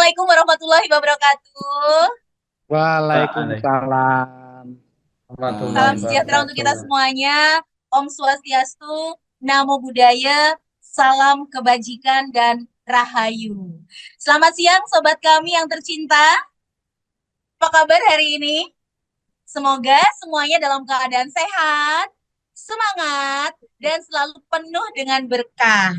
Assalamualaikum warahmatullahi wabarakatuh. Waalaikumsalam warahmatullahi Salam sejahtera untuk kita wabarakatuh. semuanya. Om Swastiastu, Namo Buddhaya, salam kebajikan dan rahayu. Selamat siang sobat kami yang tercinta. Apa kabar hari ini? Semoga semuanya dalam keadaan sehat, semangat, dan selalu penuh dengan berkah.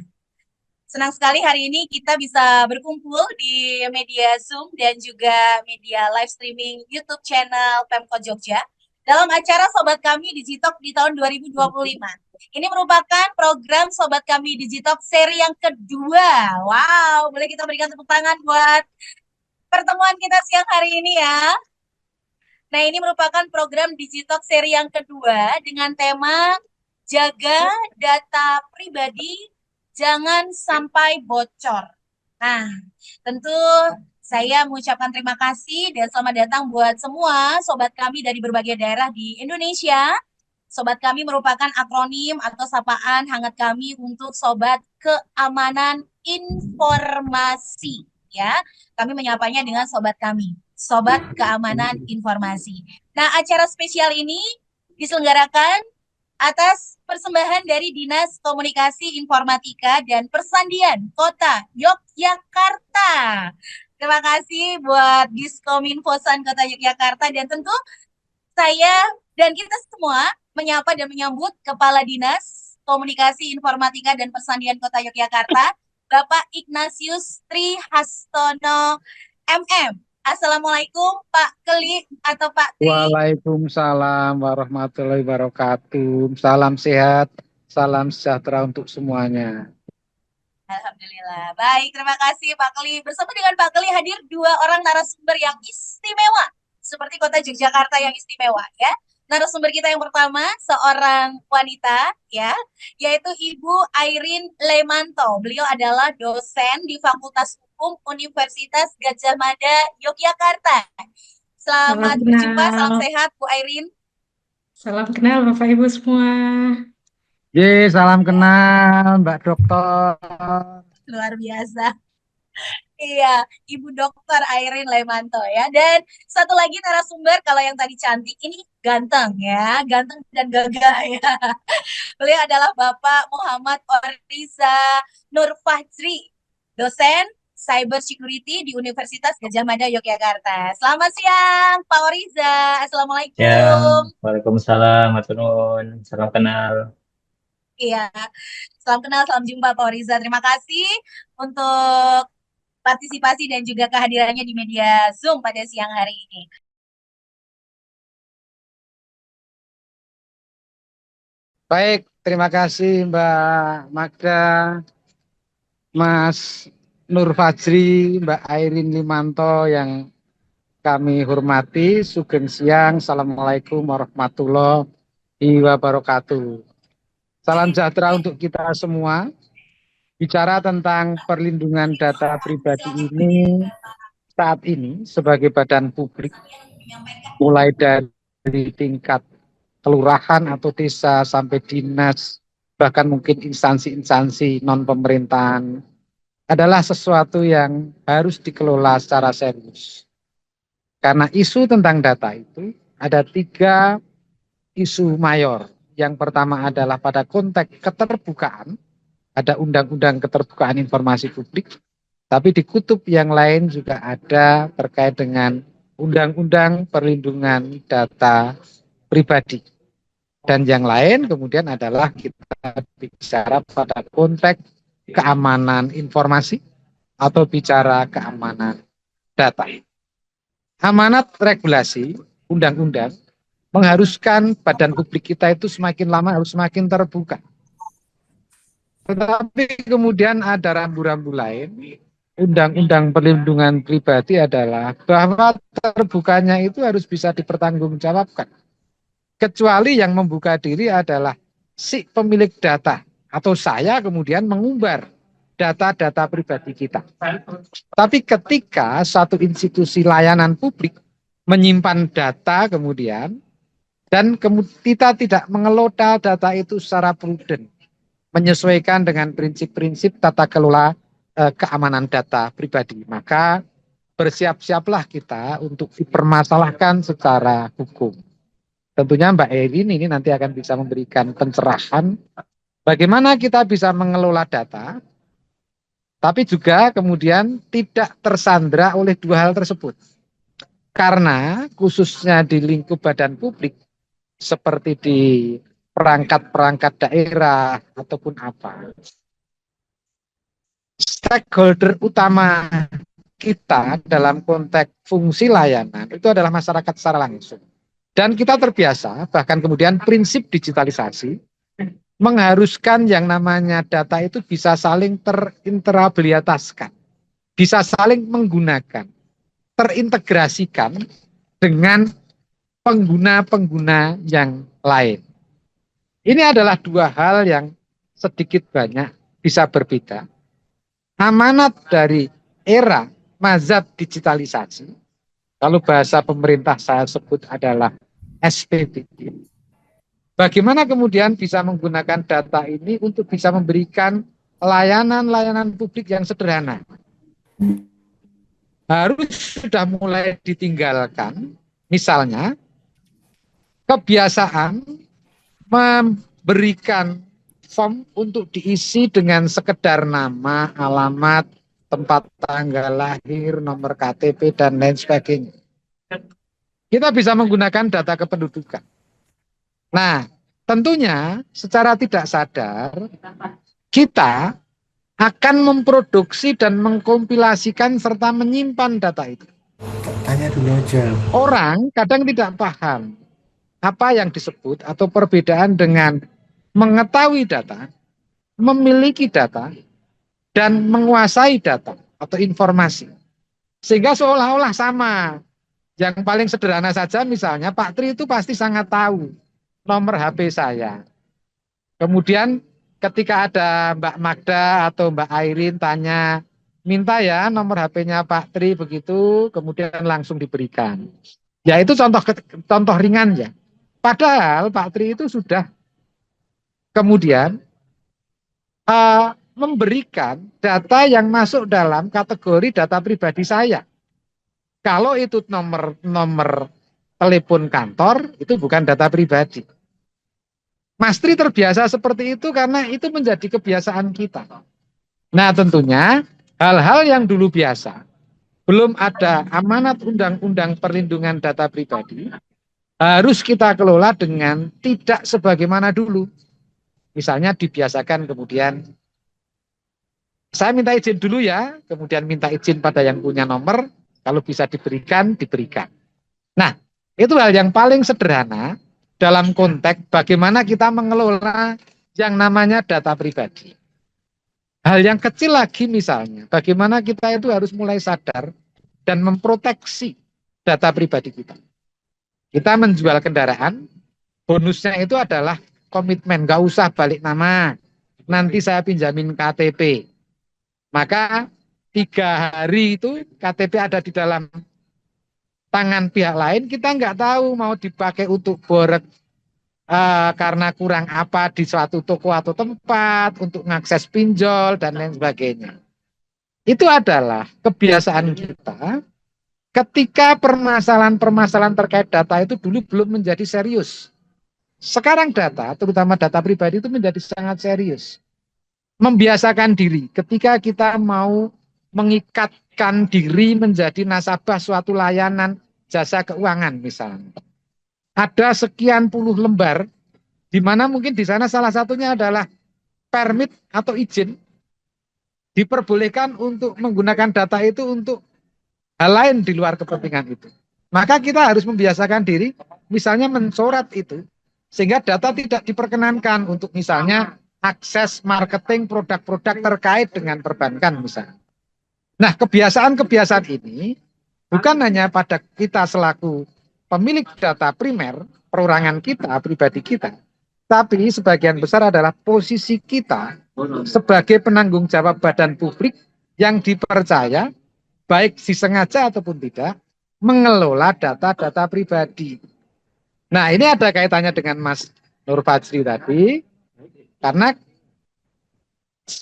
Senang sekali hari ini kita bisa berkumpul di media Zoom dan juga media live streaming YouTube channel Pemkot Jogja dalam acara Sobat Kami Digitalk di tahun 2025. Ini merupakan program Sobat Kami Digitalk seri yang kedua. Wow, boleh kita berikan tepuk tangan buat pertemuan kita siang hari ini ya. Nah, ini merupakan program Digitalk seri yang kedua dengan tema Jaga Data Pribadi Jangan Sampai Bocor. Nah, tentu saya mengucapkan terima kasih dan selamat datang buat semua sobat kami dari berbagai daerah di Indonesia. Sobat kami merupakan akronim atau sapaan hangat kami untuk Sobat Keamanan Informasi. Ya, kami menyapanya dengan sobat kami, Sobat Keamanan Informasi. Nah, acara spesial ini diselenggarakan atas persembahan dari Dinas Komunikasi Informatika dan Persandian Kota Yogyakarta. Terima kasih buat Diskominfosan Kota Yogyakarta dan tentu saya dan kita semua menyapa dan menyambut Kepala Dinas Komunikasi Informatika dan Persandian Kota Yogyakarta, Bapak Ignatius Trihastono MM. Assalamualaikum Pak Keli atau Pak Tri. Waalaikumsalam warahmatullahi wabarakatuh. Salam sehat, salam sejahtera untuk semuanya. Alhamdulillah. Baik, terima kasih Pak Keli. Bersama dengan Pak Keli hadir dua orang narasumber yang istimewa. Seperti kota Yogyakarta yang istimewa ya. Narasumber kita yang pertama seorang wanita ya, yaitu Ibu Airin Lemanto. Beliau adalah dosen di Fakultas Hukum Universitas Gadjah Mada Yogyakarta. Salam Selamat berjumpa, salam kenal. sehat Bu Airin. Salam kenal Bapak Ibu semua. Salam kenal Mbak Dokter. Luar biasa. Iya, Ibu Dokter Airin Lemanto ya. Dan satu lagi narasumber kalau yang tadi cantik ini ganteng ya, ganteng dan gagah ya. Beliau adalah Bapak Muhammad Oriza Nur Fajri, dosen Cyber Security di Universitas Gadjah Mada Yogyakarta. Selamat siang, Pak Oriza. Ya, Assalamualaikum. Waalaikumsalam, Matur nuwun, salam kenal. Iya, salam kenal, salam jumpa Pak Oriza. Terima kasih untuk partisipasi dan juga kehadirannya di media Zoom pada siang hari ini. Baik, terima kasih Mbak Magda, Mas Nur Fajri, Mbak Airin Limanto yang kami hormati. Sugeng siang, Assalamualaikum warahmatullahi wabarakatuh. Salam sejahtera untuk kita semua. Bicara tentang perlindungan data pribadi ini saat ini sebagai badan publik, mulai dari tingkat kelurahan atau desa sampai dinas, bahkan mungkin instansi-instansi non-pemerintahan, adalah sesuatu yang harus dikelola secara serius. Karena isu tentang data itu ada tiga isu mayor. Yang pertama adalah pada konteks keterbukaan, ada Undang-Undang Keterbukaan Informasi Publik, tapi di kutub yang lain juga ada terkait dengan Undang-Undang Perlindungan Data Pribadi. Dan yang lain kemudian adalah kita bicara pada konteks keamanan informasi atau bicara keamanan data. Amanat regulasi undang-undang mengharuskan badan publik kita itu semakin lama harus semakin terbuka. Tetapi kemudian ada rambu-rambu lain. Undang-undang perlindungan pribadi adalah bahwa terbukanya itu harus bisa dipertanggungjawabkan. Kecuali yang membuka diri adalah si pemilik data atau saya kemudian mengumbar data-data pribadi kita. Tapi ketika satu institusi layanan publik menyimpan data kemudian dan kita tidak mengelola data itu secara prudent, menyesuaikan dengan prinsip-prinsip tata kelola keamanan data pribadi, maka bersiap-siaplah kita untuk dipermasalahkan secara hukum. Tentunya Mbak Erin ini nanti akan bisa memberikan pencerahan bagaimana kita bisa mengelola data, tapi juga kemudian tidak tersandra oleh dua hal tersebut. Karena khususnya di lingkup badan publik, seperti di perangkat-perangkat daerah ataupun apa, stakeholder utama kita dalam konteks fungsi layanan itu adalah masyarakat secara langsung. Dan kita terbiasa, bahkan kemudian prinsip digitalisasi mengharuskan yang namanya data itu bisa saling terinteroperabilitaskan, bisa saling menggunakan, terintegrasikan dengan pengguna-pengguna yang lain. Ini adalah dua hal yang sedikit banyak bisa berbeda. Amanat dari era mazhab digitalisasi, kalau bahasa pemerintah saya sebut adalah SPBD. Bagaimana kemudian bisa menggunakan data ini untuk bisa memberikan layanan-layanan publik yang sederhana. Harus sudah mulai ditinggalkan, misalnya kebiasaan memberikan form untuk diisi dengan sekedar nama, alamat, tempat tanggal lahir, nomor KTP, dan lain sebagainya. Kita bisa menggunakan data kependudukan. Nah, tentunya secara tidak sadar kita akan memproduksi dan mengkompilasikan serta menyimpan data itu. Tanya dulu aja. Orang kadang tidak paham apa yang disebut atau perbedaan dengan mengetahui data, memiliki data, dan menguasai data atau informasi. Sehingga seolah-olah sama. Yang paling sederhana saja misalnya Pak Tri itu pasti sangat tahu nomor HP saya. Kemudian ketika ada Mbak Magda atau Mbak Airin tanya, minta ya nomor HP-nya Pak Tri begitu, kemudian langsung diberikan. Ya itu contoh ringan ya. Padahal Pak Tri itu sudah kemudian memberikan data yang masuk dalam kategori data pribadi saya. Kalau itu nomor telepon kantor, itu bukan data pribadi. Mas Tri terbiasa seperti itu karena itu menjadi kebiasaan kita. Nah tentunya hal-hal yang dulu biasa, belum ada amanat undang-undang perlindungan data pribadi, harus kita kelola dengan tidak sebagaimana dulu. Misalnya dibiasakan kemudian, saya minta izin dulu ya, kemudian minta izin pada yang punya nomor, kalau bisa diberikan, diberikan. Nah, itu hal yang paling sederhana dalam konteks bagaimana kita mengelola yang namanya data pribadi. Hal yang kecil lagi misalnya, bagaimana kita itu harus mulai sadar dan memproteksi data pribadi kita. Kita menjual kendaraan, bonusnya itu adalah komitmen, nggak usah balik nama, nanti saya pinjamin KTP. Maka 3 hari itu KTP ada di dalam tangan pihak lain, kita nggak tahu mau dipakai untuk borek karena kurang apa di suatu toko atau tempat, untuk mengakses pinjol, dan lain sebagainya. Itu adalah kebiasaan kita ketika permasalahan-permasalahan terkait data itu dulu belum menjadi serius. Sekarang data, terutama data pribadi itu menjadi sangat serius. Membiasakan diri ketika kita mau mengikatkan diri menjadi nasabah suatu layanan jasa keuangan misalnya. Ada sekian puluh lembar, di mana mungkin di sana salah satunya adalah permit atau izin, diperbolehkan untuk menggunakan data itu untuk hal lain di luar kepentingan itu. Maka kita harus membiasakan diri, misalnya mencoret itu, sehingga data tidak diperkenankan untuk misalnya akses marketing produk-produk terkait dengan perbankan misalnya. Nah, kebiasaan-kebiasaan ini bukan hanya pada kita selaku pemilik data primer, perorangan kita, pribadi kita, tapi sebagian besar adalah posisi kita sebagai penanggung jawab badan publik yang dipercaya, baik disengaja ataupun tidak, mengelola data-data pribadi. Nah, ini ada kaitannya dengan Mas Nur Fajri tadi, karena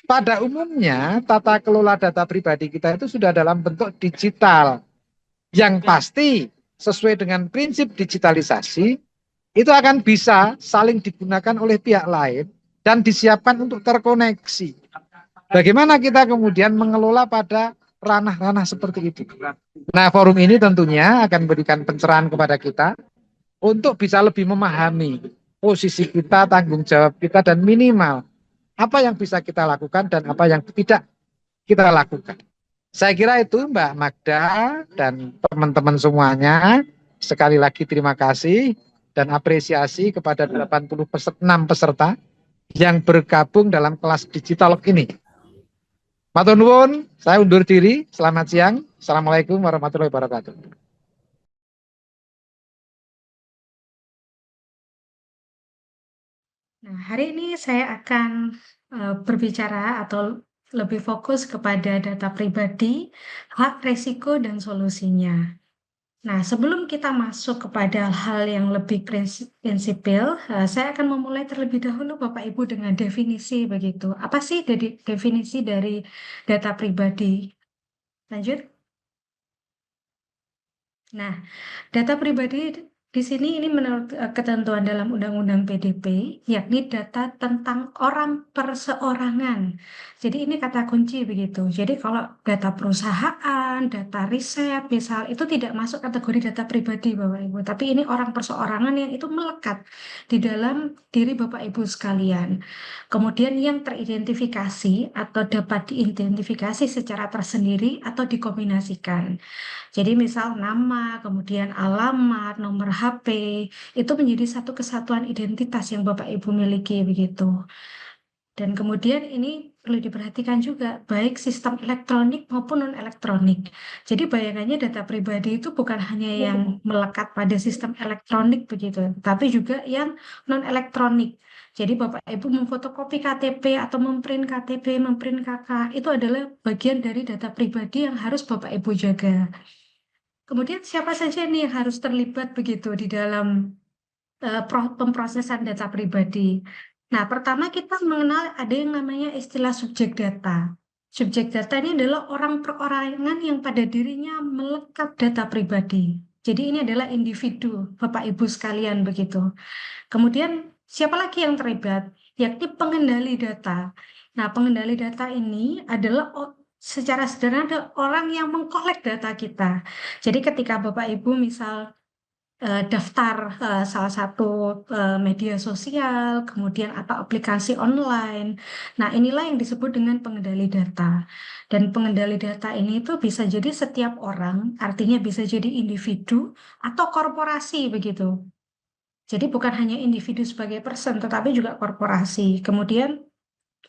pada umumnya tata kelola data pribadi kita itu sudah dalam bentuk digital. yang pasti sesuai dengan prinsip digitalisasi itu akan bisa saling digunakan oleh pihak lain dan disiapkan untuk terkoneksi. Bagaimana kita kemudian mengelola pada ranah-ranah seperti itu. Nah, forum ini tentunya akan memberikan pencerahan kepada kita untuk bisa lebih memahami posisi kita, tanggung jawab kita, dan minimal apa yang bisa kita lakukan dan apa yang tidak kita lakukan. Saya kira itu Mbak Magda dan teman-teman semuanya. Sekali lagi terima kasih dan apresiasi kepada 86 peserta yang bergabung dalam kelas digital ini. Matur nuwun, saya undur diri. Selamat siang. Assalamualaikum warahmatullahi wabarakatuh. Nah, hari ini saya akan berbicara atau lebih fokus kepada data pribadi, hak, resiko, dan solusinya. Nah, sebelum kita masuk kepada hal yang lebih prinsipil, saya akan memulai terlebih dahulu Bapak Ibu dengan definisi begitu. Apa sih definisi dari data pribadi? Lanjut. Nah, data pribadi di sini ini menurut ketentuan dalam Undang-Undang PDP, yakni data tentang orang perseorangan. Jadi ini kata kunci begitu. Jadi kalau data perusahaan, data riset, misal itu tidak masuk kategori data pribadi Bapak Ibu, tapi ini orang perseorangan yang itu melekat di dalam diri Bapak Ibu sekalian. Kemudian yang teridentifikasi atau dapat diidentifikasi secara tersendiri atau dikombinasikan. Jadi misal nama, kemudian alamat, nomor HP, itu menjadi satu kesatuan identitas yang Bapak Ibu miliki begitu. Dan kemudian ini perlu diperhatikan juga, baik sistem elektronik maupun non-elektronik. Jadi bayangannya data pribadi itu bukan hanya yang melekat pada sistem elektronik begitu, tapi juga yang non-elektronik. Jadi Bapak Ibu memfotokopi KTP atau memprint KTP, memprint KK, itu adalah bagian dari data pribadi yang harus Bapak Ibu jaga. Kemudian siapa saja nih yang harus terlibat begitu di dalam pemrosesan data pribadi. Nah, pertama kita mengenal ada yang namanya istilah subjek data. Subjek data ini adalah orang perorangan yang pada dirinya melekat data pribadi. Jadi ini adalah individu, Bapak Ibu sekalian begitu. Kemudian siapa lagi yang terlibat? Yakni pengendali data. Nah, pengendali data ini adalah secara sederhana adalah orang yang mengkolek data kita. Jadi ketika Bapak Ibu misal daftar salah satu media sosial, kemudian atau aplikasi online. Nah, inilah yang disebut dengan pengendali data. Dan pengendali data ini itu bisa jadi setiap orang, artinya bisa jadi individu atau korporasi begitu. Jadi bukan hanya individu sebagai person, tetapi juga korporasi. Kemudian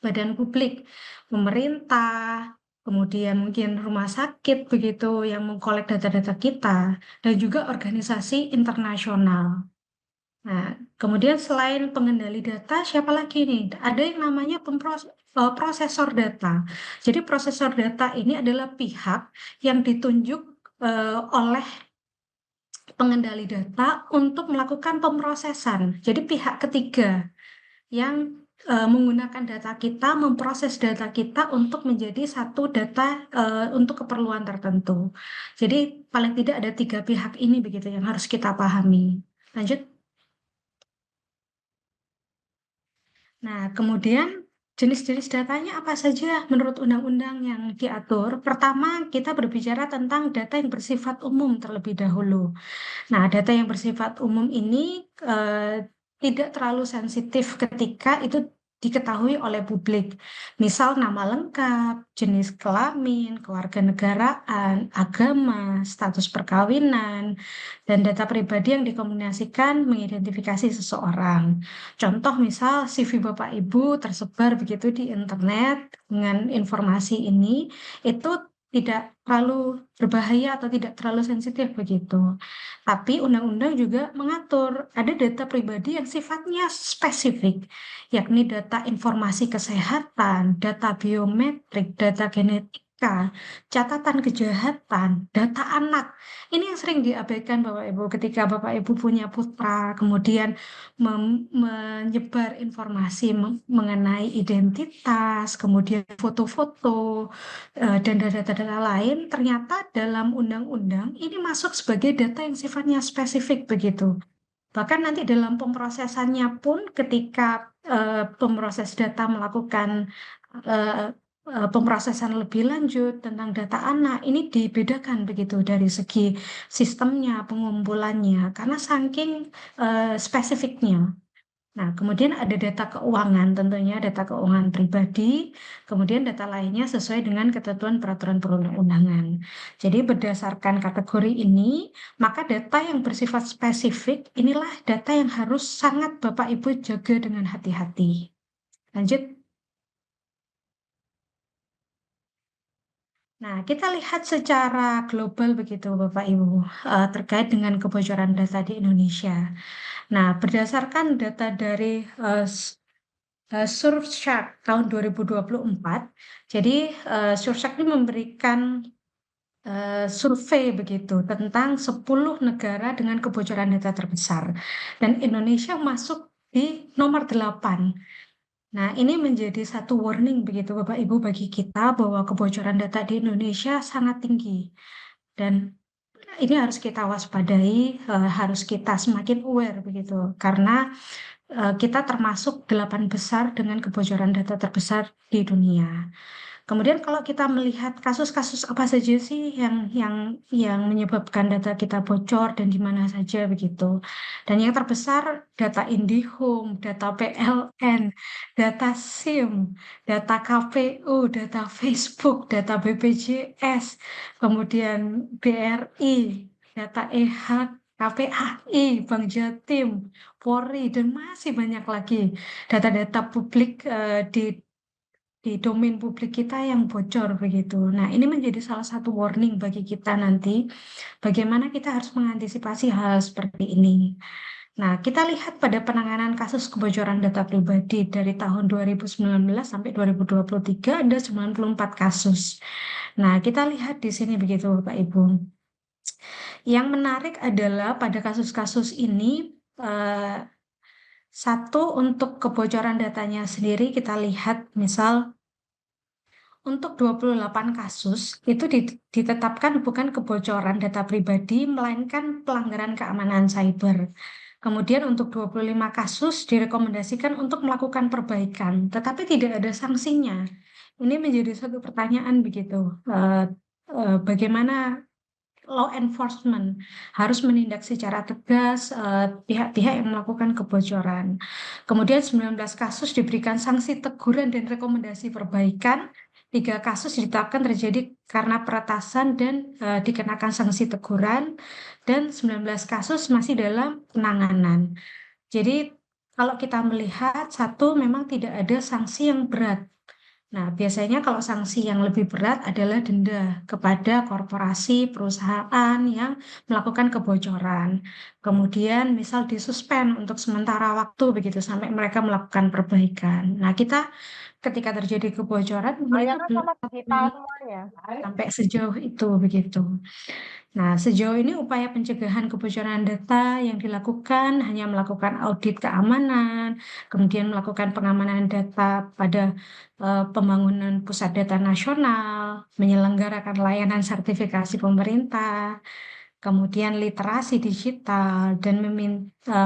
badan publik, pemerintah, kemudian mungkin rumah sakit begitu yang mengkolek data-data kita, dan juga organisasi internasional. Nah, kemudian selain pengendali data, siapa lagi nih? Ada yang namanya prosesor data. Jadi prosesor data ini adalah pihak yang ditunjuk oleh pengendali data untuk melakukan pemrosesan. Jadi pihak ketiga yang menggunakan data kita, memproses data kita untuk menjadi satu data untuk keperluan tertentu. Jadi paling tidak ada 3 pihak ini begitu yang harus kita pahami. Lanjut. Nah, kemudian jenis-jenis datanya apa saja menurut undang-undang yang diatur? Pertama, kita berbicara tentang data yang bersifat umum terlebih dahulu. Nah, data yang bersifat umum ini tidak terlalu sensitif ketika itu diketahui oleh publik. Misal nama lengkap, jenis kelamin, kewarganegaraan, agama, status perkawinan, dan data pribadi yang dikombinasikan mengidentifikasi seseorang. Contoh misal CV Bapak Ibu tersebar begitu di internet dengan informasi ini, itu tidak terlalu berbahaya atau tidak terlalu sensitif begitu. Tapi undang-undang juga mengatur ada data pribadi yang sifatnya spesifik, yakni data informasi kesehatan, data biometrik, data genetik, catatan kejahatan, data anak. Ini yang sering diabaikan Bapak Ibu ketika Bapak Ibu punya putra, kemudian menyebar informasi mengenai identitas, kemudian foto-foto, dan data-data lain, ternyata dalam undang-undang ini masuk sebagai data yang sifatnya spesifik begitu. Bahkan nanti dalam pemrosesannya pun ketika pemroses data melakukan eh, pemrosesan lebih lanjut tentang data anak, ini dibedakan begitu dari segi sistemnya, pengumpulannya, karena saking spesifiknya. Nah, kemudian ada data keuangan, tentunya data keuangan pribadi, kemudian data lainnya sesuai dengan ketentuan peraturan perundang-undangan. Jadi berdasarkan kategori ini, maka data yang bersifat spesifik inilah data yang harus sangat Bapak Ibu jaga dengan hati-hati. Lanjut. Nah, kita lihat secara global begitu Bapak Ibu, terkait dengan kebocoran data di Indonesia. Nah, berdasarkan data dari Surfshark tahun 2024. Jadi Surfshark ini memberikan survei begitu tentang 10 negara dengan kebocoran data terbesar. Dan Indonesia masuk di nomor 8. Nah, ini menjadi satu warning begitu Bapak Ibu bagi kita bahwa kebocoran data di Indonesia sangat tinggi. Dan ini harus kita waspadai, harus kita semakin aware begitu. Karena kita termasuk 8 besar dengan kebocoran data terbesar di dunia. Kemudian kalau kita melihat kasus-kasus apa saja sih yang menyebabkan data kita bocor dan di mana saja begitu. Dan yang terbesar data IndiHome, data PLN, data SIM, data KPU, data Facebook, data BPJS, kemudian BRI, data EHAK, KPAI, Bank Jatim, Polri, dan masih banyak lagi data-data publik di domain publik kita yang bocor begitu. Nah, ini menjadi salah satu warning bagi kita nanti bagaimana kita harus mengantisipasi hal seperti ini. Nah, kita lihat pada penanganan kasus kebocoran data pribadi dari tahun 2019 sampai 2023 ada 94 kasus. Nah, kita lihat di sini begitu Bapak Ibu. Yang menarik adalah pada kasus-kasus ini satu untuk kebocoran datanya sendiri kita lihat misal untuk 28 kasus itu ditetapkan bukan kebocoran data pribadi, melainkan pelanggaran keamanan cyber. Kemudian untuk 25 kasus direkomendasikan untuk melakukan perbaikan, tetapi tidak ada sanksinya. Ini menjadi satu pertanyaan begitu. Bagaimana law enforcement harus menindak secara tegas pihak-pihak yang melakukan kebocoran. Kemudian 19 kasus diberikan sanksi teguran dan rekomendasi perbaikan. 3 kasus ditetapkan terjadi karena peretasan dan dikenakan sanksi teguran, dan 19 kasus masih dalam penanganan. Jadi kalau kita melihat satu memang tidak ada sanksi yang berat. Nah, biasanya kalau sanksi yang lebih berat adalah denda kepada korporasi, perusahaan yang melakukan kebocoran. Kemudian misal disuspend untuk sementara waktu begitu sampai mereka melakukan perbaikan. Nah, kita ketika terjadi kebocoran mereka belum sampai sejauh itu begitu. Nah, sejauh ini upaya pencegahan kebocoran data yang dilakukan hanya melakukan audit keamanan, kemudian melakukan pengamanan data pada pembangunan pusat data nasional, menyelenggarakan layanan sertifikasi pemerintah, kemudian literasi digital, dan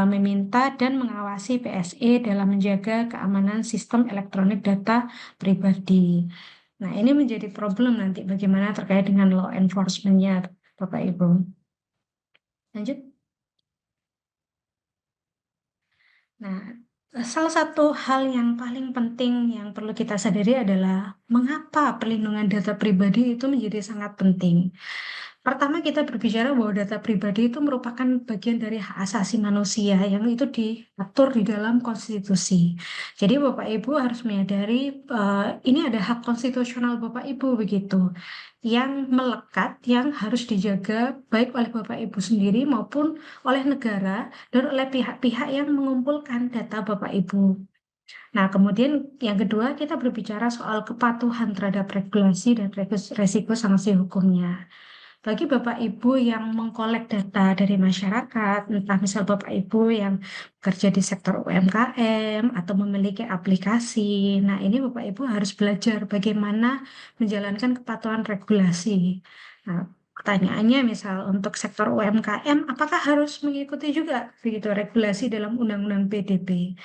meminta dan mengawasi PSE dalam menjaga keamanan sistem elektronik data pribadi. Nah, ini menjadi problem nanti bagaimana terkait dengan law enforcement-nya, Bapak Ibu. Lanjut. Nah, salah satu hal yang paling penting yang perlu kita sadari adalah mengapa perlindungan data pribadi itu menjadi sangat penting. Pertama, kita berbicara bahwa data pribadi itu merupakan bagian dari hak asasi manusia yang itu diatur di dalam konstitusi. Jadi Bapak Ibu harus menyadari ini ada hak konstitusional Bapak Ibu begitu yang melekat, yang harus dijaga baik oleh Bapak Ibu sendiri maupun oleh negara dan oleh pihak-pihak yang mengumpulkan data Bapak Ibu. Nah, kemudian yang kedua kita berbicara soal kepatuhan terhadap regulasi dan resiko sanksi hukumnya. Bagi Bapak Ibu yang mengkolek data dari masyarakat, entah misal Bapak Ibu yang bekerja di sektor UMKM atau memiliki aplikasi, nah ini Bapak Ibu harus belajar bagaimana menjalankan kepatuhan regulasi. Nah, pertanyaannya misal untuk sektor UMKM, apakah harus mengikuti juga begitu regulasi dalam Undang-Undang PDB?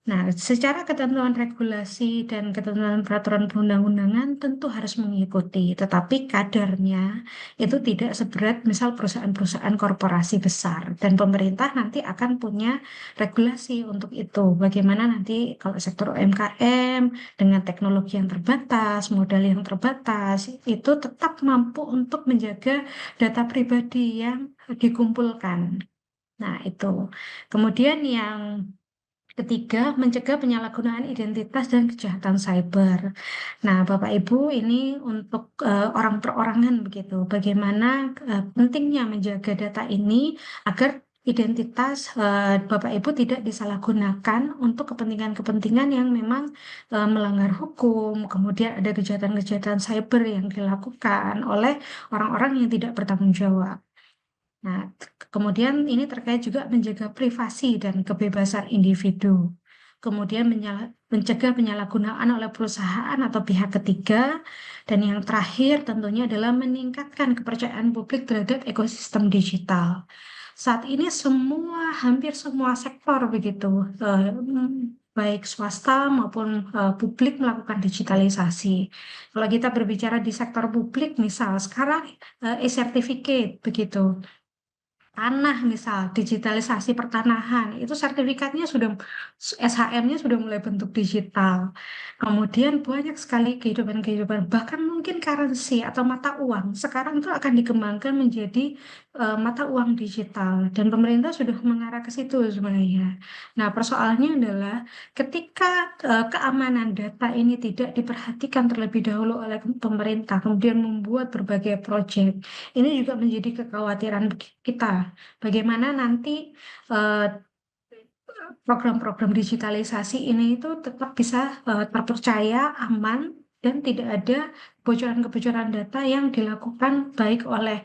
Nah, secara ketentuan regulasi dan ketentuan peraturan perundang-undangan tentu harus mengikuti, tetapi kadarnya itu tidak seberat misal perusahaan-perusahaan korporasi besar dan pemerintah nanti akan punya regulasi untuk itu. Bagaimana nanti kalau sektor UMKM dengan teknologi yang terbatas, modal yang terbatas, itu tetap mampu untuk menjaga data pribadi yang dikumpulkan. Nah, itu. Kemudian yang ketiga, mencegah penyalahgunaan identitas dan kejahatan cyber. Nah, Bapak Ibu, ini untuk orang perorangan begitu. Bagaimana pentingnya menjaga data ini agar identitas Bapak Ibu tidak disalahgunakan untuk kepentingan-kepentingan yang memang melanggar hukum. Kemudian ada kejahatan-kejahatan cyber yang dilakukan oleh orang-orang yang tidak bertanggung jawab. Nah, kemudian ini terkait juga menjaga privasi dan kebebasan individu. Kemudian mencegah penyalahgunaan oleh perusahaan atau pihak ketiga. Dan yang terakhir tentunya adalah meningkatkan kepercayaan publik terhadap ekosistem digital. Saat ini hampir semua sektor begitu, baik swasta maupun publik melakukan digitalisasi. Kalau kita berbicara di sektor publik, misal sekarang e-certificate begitu tanah misal digitalisasi pertanahan itu sertifikatnya sudah SHM-nya sudah mulai bentuk digital. Kemudian banyak sekali kehidupan-kehidupan bahkan mungkin currency atau mata uang sekarang itu akan dikembangkan menjadi mata uang digital dan pemerintah sudah mengarah ke situ sebenarnya. Nah, persoalannya adalah ketika keamanan data ini tidak diperhatikan terlebih dahulu oleh pemerintah kemudian membuat berbagai proyek ini juga menjadi kekhawatiran kita. Bagaimana nanti eh, program-program digitalisasi ini itu tetap bisa terpercaya, aman, dan tidak ada kebocoran-kebocoran data yang dilakukan baik oleh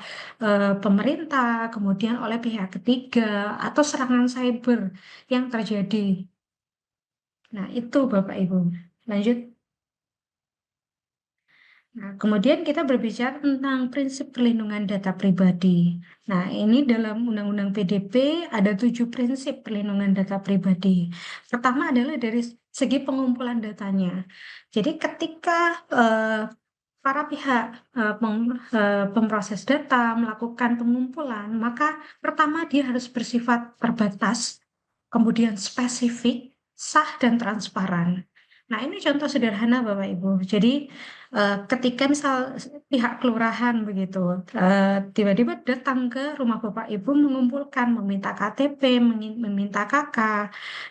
pemerintah, kemudian oleh pihak ketiga, atau serangan cyber yang terjadi. Nah, itu Bapak Ibu. Lanjut. Nah, kemudian kita berbicara tentang prinsip perlindungan data pribadi. Nah, ini dalam Undang-Undang PDP ada 7 prinsip perlindungan data pribadi. Pertama adalah dari segi pengumpulan datanya. Jadi ketika para pihak pemproses data melakukan pengumpulan, maka pertama dia harus bersifat terbatas, kemudian spesifik, sah, dan transparan. Nah, ini contoh sederhana Bapak Ibu. Jadi ketika misal pihak kelurahan begitu tiba-tiba datang ke rumah Bapak Ibu mengumpulkan meminta KTP, meminta KK.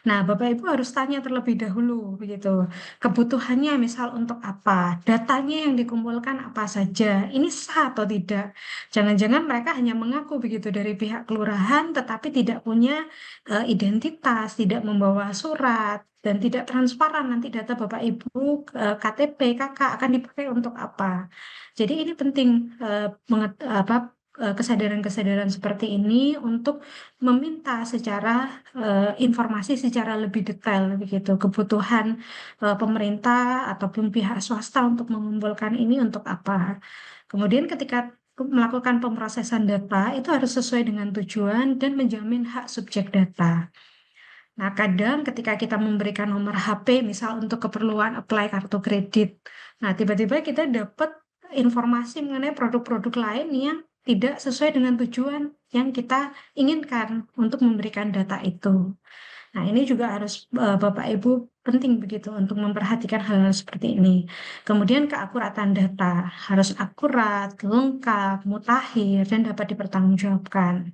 Nah, Bapak Ibu harus tanya terlebih dahulu begitu. Kebutuhannya misal untuk apa? Datanya yang dikumpulkan apa saja? Ini sah atau tidak? Jangan-jangan mereka hanya mengaku begitu dari pihak kelurahan tetapi tidak punya identitas, tidak membawa surat dan tidak transparan nanti data Bapak Ibu KTP kakak akan dipakai untuk apa. Jadi ini penting kesadaran-kesadaran seperti ini untuk meminta secara informasi secara lebih detail begitu kebutuhan pemerintah ataupun pihak swasta untuk mengumpulkan ini untuk apa. Kemudian ketika melakukan pemrosesan data itu harus sesuai dengan tujuan dan menjamin hak subjek data. Nah, kadang ketika kita memberikan nomor HP, misal untuk keperluan apply kartu kredit, nah tiba-tiba kita dapat informasi mengenai produk-produk lain yang tidak sesuai dengan tujuan yang kita inginkan untuk memberikan data itu. Nah, ini juga harus Bapak Ibu penting begitu untuk memperhatikan hal-hal seperti ini. Kemudian keakuratan data harus akurat, lengkap, mutakhir, dan dapat dipertanggungjawabkan.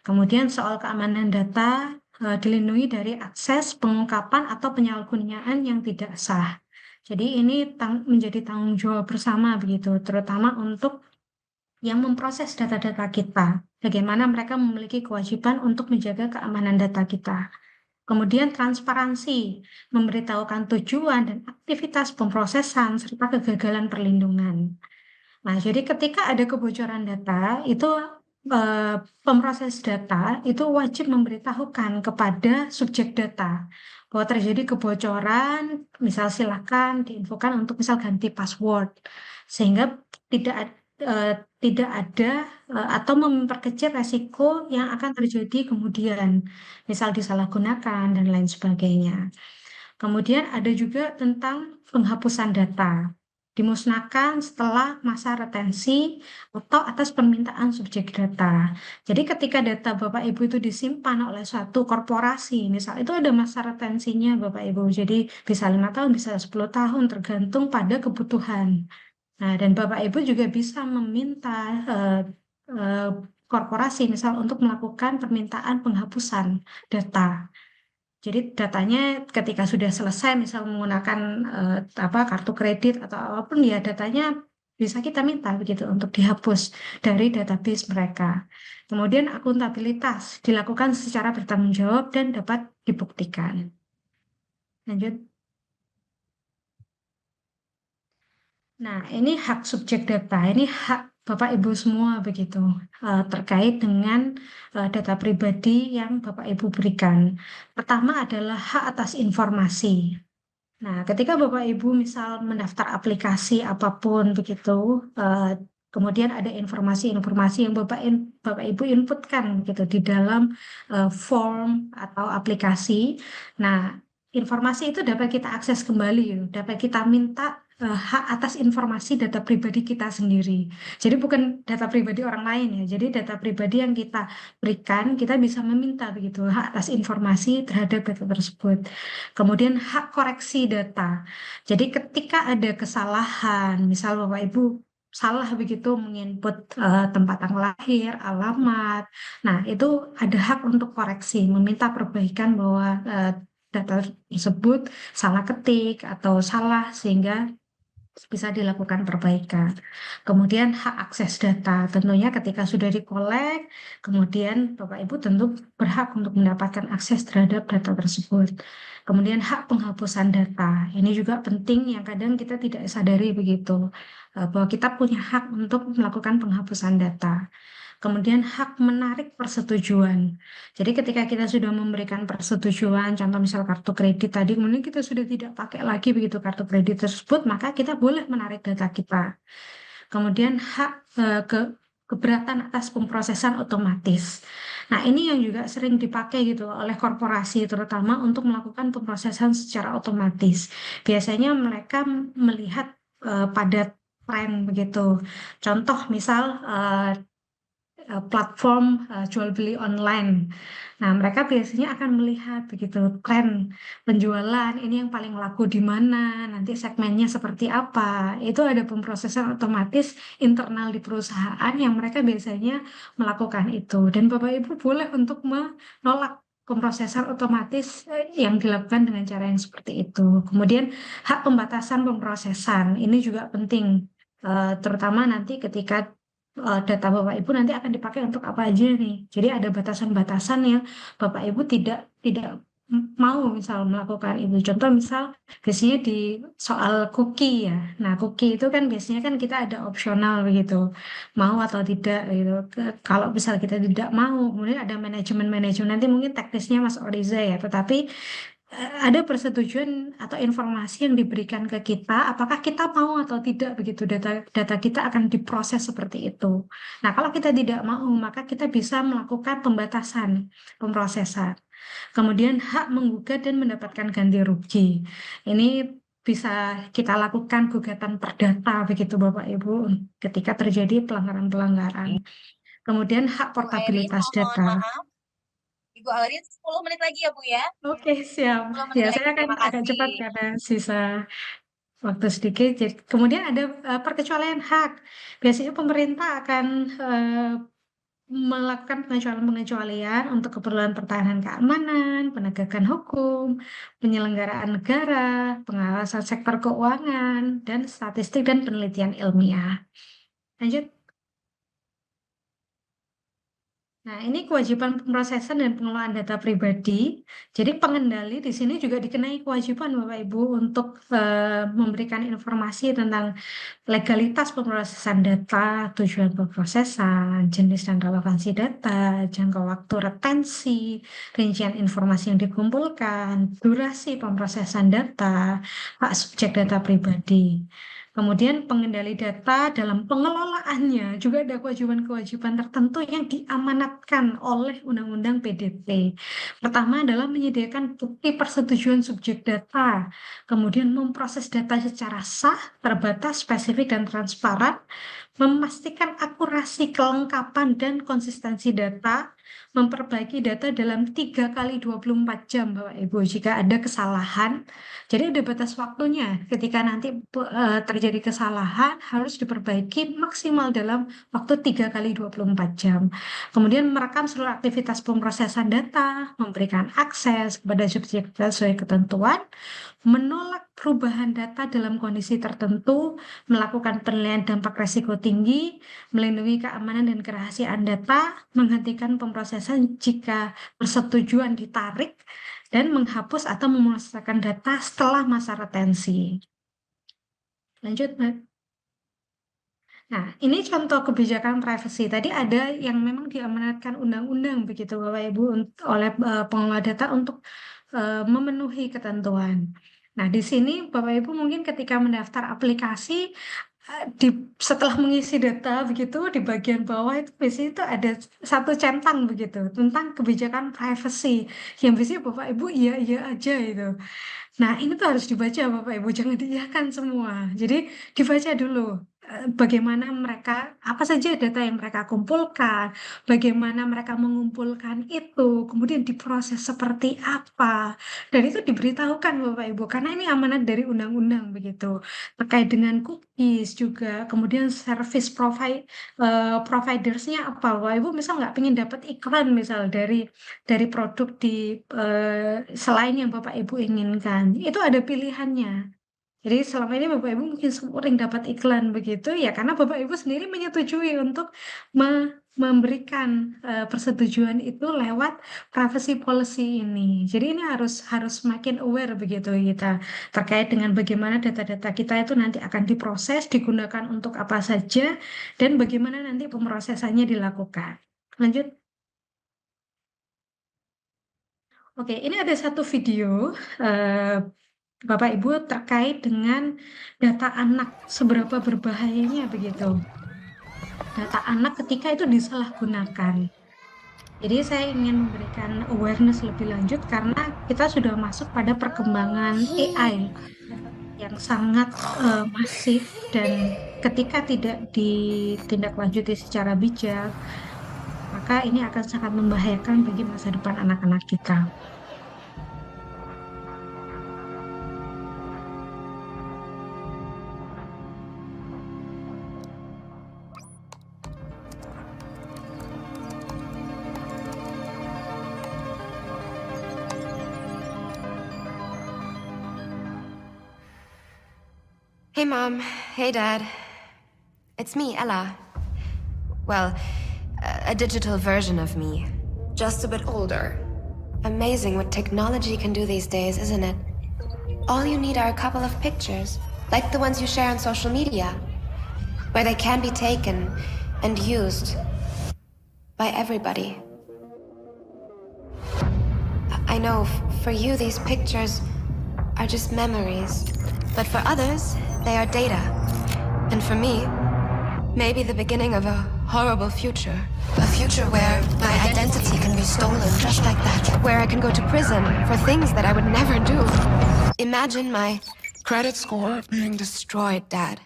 Kemudian soal keamanan data dilindungi dari akses, pengungkapan, atau penyalahgunaan yang tidak sah. Jadi ini menjadi tanggung jawab bersama begitu, terutama untuk yang memproses data-data kita. Bagaimana mereka memiliki kewajiban untuk menjaga keamanan data kita. Kemudian transparansi, memberitahukan tujuan dan aktivitas pemrosesan serta kegagalan perlindungan. Nah, jadi ketika ada kebocoran data, itu pemroses data itu wajib memberitahukan kepada subjek data bahwa terjadi kebocoran, misal silakan diinfokan untuk misal ganti password, sehingga tidak ada atau memperkecil resiko yang akan terjadi kemudian, misal disalahgunakan dan lain sebagainya. Kemudian ada juga tentang penghapusan data. Dimusnahkan setelah masa retensi atau atas permintaan subjek data. Jadi ketika data Bapak Ibu itu disimpan oleh suatu korporasi, misal itu ada masa retensinya Bapak Ibu. Jadi bisa 5 tahun, bisa 10 tahun, tergantung pada kebutuhan. Nah, dan Bapak Ibu juga bisa meminta eh, korporasi misal untuk melakukan permintaan penghapusan data. Jadi datanya ketika sudah selesai misal menggunakan kartu kredit atau apapun ya datanya bisa kita minta begitu untuk dihapus dari database mereka. Kemudian akuntabilitas dilakukan secara bertanggung jawab dan dapat dibuktikan. Lanjut. Nah, ini hak subjek data, ini hak Bapak Ibu semua begitu terkait dengan data pribadi yang Bapak Ibu berikan. Pertama adalah hak atas informasi. Nah, ketika Bapak Ibu misal mendaftar aplikasi apapun begitu, kemudian ada informasi-informasi yang Bapak Ibu inputkan gitu di dalam form atau aplikasi. Nah, informasi itu dapat kita akses kembali, dapat kita minta hak atas informasi data pribadi kita sendiri. Jadi bukan data pribadi orang lain ya. Jadi data pribadi yang kita berikan, kita bisa meminta begitu hak atas informasi terhadap data tersebut. Kemudian hak koreksi data. Jadi ketika ada kesalahan, misal Bapak Ibu salah begitu menginput tempat tanggal lahir, alamat. Nah, itu ada hak untuk koreksi, meminta perbaikan bahwa data tersebut salah ketik atau salah sehingga bisa dilakukan perbaikan. Kemudian hak akses data, tentunya ketika sudah dikolek, kemudian Bapak Ibu tentu berhak untuk mendapatkan akses terhadap data tersebut. Kemudian hak penghapusan data, ini juga penting yang kadang kita tidak sadari begitu, bahwa kita punya hak untuk melakukan penghapusan data. Kemudian hak menarik persetujuan. Jadi ketika kita sudah memberikan persetujuan, contoh misal kartu kredit tadi, kemudian kita sudah tidak pakai lagi begitu kartu kredit tersebut, maka kita boleh menarik data kita. Kemudian hak keberatan atas pemrosesan otomatis. Nah, ini yang juga sering dipakai gitu oleh korporasi terutama untuk melakukan pemrosesan secara otomatis. Biasanya mereka melihat pada tren begitu. Contoh misal platform jual beli online. Nah, mereka biasanya akan melihat begitu tren penjualan ini yang paling laku di mana, nanti segmennya seperti apa. Itu ada pemrosesan otomatis internal di perusahaan yang mereka biasanya melakukan itu. Dan Bapak Ibu boleh untuk menolak pemrosesan otomatis yang dilakukan dengan cara yang seperti itu. Kemudian hak pembatasan pemrosesan ini juga penting. Terutama nanti ketika data Bapak Ibu nanti akan dipakai untuk apa aja nih. Jadi ada batasan-batasan yang Bapak Ibu tidak mau misal melakukan itu. Contoh misal biasanya di soal cookie ya. Nah, cookie itu kan biasanya kan kita ada opsional begitu. Mau atau tidak gitu. Kalau misal kita tidak mau, kemudian ada manajemen-manajemen nanti mungkin teknisnya Mas Oriza ya, tetapi ada persetujuan atau informasi yang diberikan ke kita, apakah kita mau atau tidak begitu data kita akan diproses seperti itu. Nah, kalau kita tidak mau, maka kita bisa melakukan pembatasan pemrosesan. Kemudian hak menggugat dan mendapatkan ganti rugi. Ini bisa kita lakukan gugatan perdata begitu Bapak Ibu ketika terjadi pelanggaran-pelanggaran. Kemudian hak Bu Airin, portabilitas mohon data. maaf. Ibu Airin 10 menit lagi ya Bu ya. Oke, siap. 10 menit Ya, lagi, saya akan terima agak cepat kasih. karena sisa waktu sedikit. Kemudian ada perkecualian hak. Biasanya pemerintah akan melakukan pengecualian-pengecualian untuk keperluan pertahanan keamanan, penegakan hukum, penyelenggaraan negara, pengawasan sektor keuangan, dan statistik dan penelitian ilmiah. Lanjut. Nah, ini kewajiban pemrosesan dan pengelolaan data pribadi. Jadi pengendali di sini juga dikenai kewajiban Bapak Ibu untuk memberikan informasi tentang legalitas pemrosesan data, tujuan pemrosesan, jenis dan relevansi data, jangka waktu retensi, rincian informasi yang dikumpulkan, durasi pemrosesan data, hak subjek data pribadi. Kemudian pengendali data dalam pengelolaannya juga ada kewajiban-kewajiban tertentu yang diamanatkan oleh Undang-Undang PDP. Pertama adalah menyediakan bukti persetujuan subjek data, kemudian memproses data secara sah, terbatas, spesifik, dan transparan, memastikan akurasi, kelengkapan, dan konsistensi data, memperbaiki data dalam 3 kali 24 jam, Bapak Ibu, jika ada kesalahan. Jadi ada batas waktunya. Ketika nanti terjadi kesalahan, harus diperbaiki maksimal dalam waktu 3 kali 24 jam. Kemudian merekam seluruh aktivitas pemrosesan data, memberikan akses kepada subjek data sesuai ketentuan, menolak perubahan data dalam kondisi tertentu, melakukan penilaian dampak resiko tinggi, melindungi keamanan dan kerahasiaan data, menghentikan pemrosesan jika persetujuan ditarik, dan menghapus atau memusnahkan data setelah masa retensi. Lanjut, Mbak. Nah, ini contoh kebijakan privacy. Tadi ada yang memang diamanatkan undang-undang begitu Bapak Ibu oleh pengelola data untuk memenuhi ketentuan. Nah, di sini Bapak Ibu mungkin ketika mendaftar aplikasi setelah mengisi data begitu di bagian bawah itu biasanya itu ada satu centang begitu tentang kebijakan privacy yang biasanya Bapak Ibu iya iya aja itu. Nah, ini tuh harus dibaca Bapak Ibu, jangan diiyakan semua. Jadi dibaca dulu bagaimana mereka, apa saja data yang mereka kumpulkan, bagaimana mereka mengumpulkan itu, kemudian diproses seperti apa. Dan itu diberitahukan Bapak Ibu, karena ini amanat dari undang-undang begitu. Terkait dengan cookies juga, kemudian service providersnya apa. Bapak Ibu misal nggak pengen dapat iklan misal dari produk selain yang Bapak Ibu inginkan, itu ada pilihannya. Jadi selama ini Bapak Ibu mungkin sering dapat iklan begitu ya karena Bapak Ibu sendiri menyetujui untuk memberikan persetujuan itu lewat privacy policy ini. Jadi ini harus makin aware begitu kita terkait dengan bagaimana data-data kita itu nanti akan diproses, digunakan untuk apa saja dan bagaimana nanti pemrosesannya dilakukan. Lanjut. Oke, ini ada satu video Bapak Ibu terkait dengan data anak seberapa berbahayanya begitu. Data anak ketika itu disalahgunakan. Jadi saya ingin memberikan awareness lebih lanjut karena kita sudah masuk pada perkembangan AI yang sangat masif dan ketika tidak ditindaklanjuti secara bijak, maka ini akan sangat membahayakan bagi masa depan anak-anak kita. Hey, Mom. Hey, Dad. It's me, Ella. Well, a digital version of me. Just a bit older. Amazing what technology can do these days, isn't it? All you need are a couple of pictures, like the ones you share on social media, where they can be taken and used by everybody. I know, for you, these pictures are just memories, but for others, they are data. And for me, maybe the beginning of a horrible future. A future where my identity can be stolen just like that. Where I can go to prison for things that I would never do. Imagine my credit score being destroyed, Dad.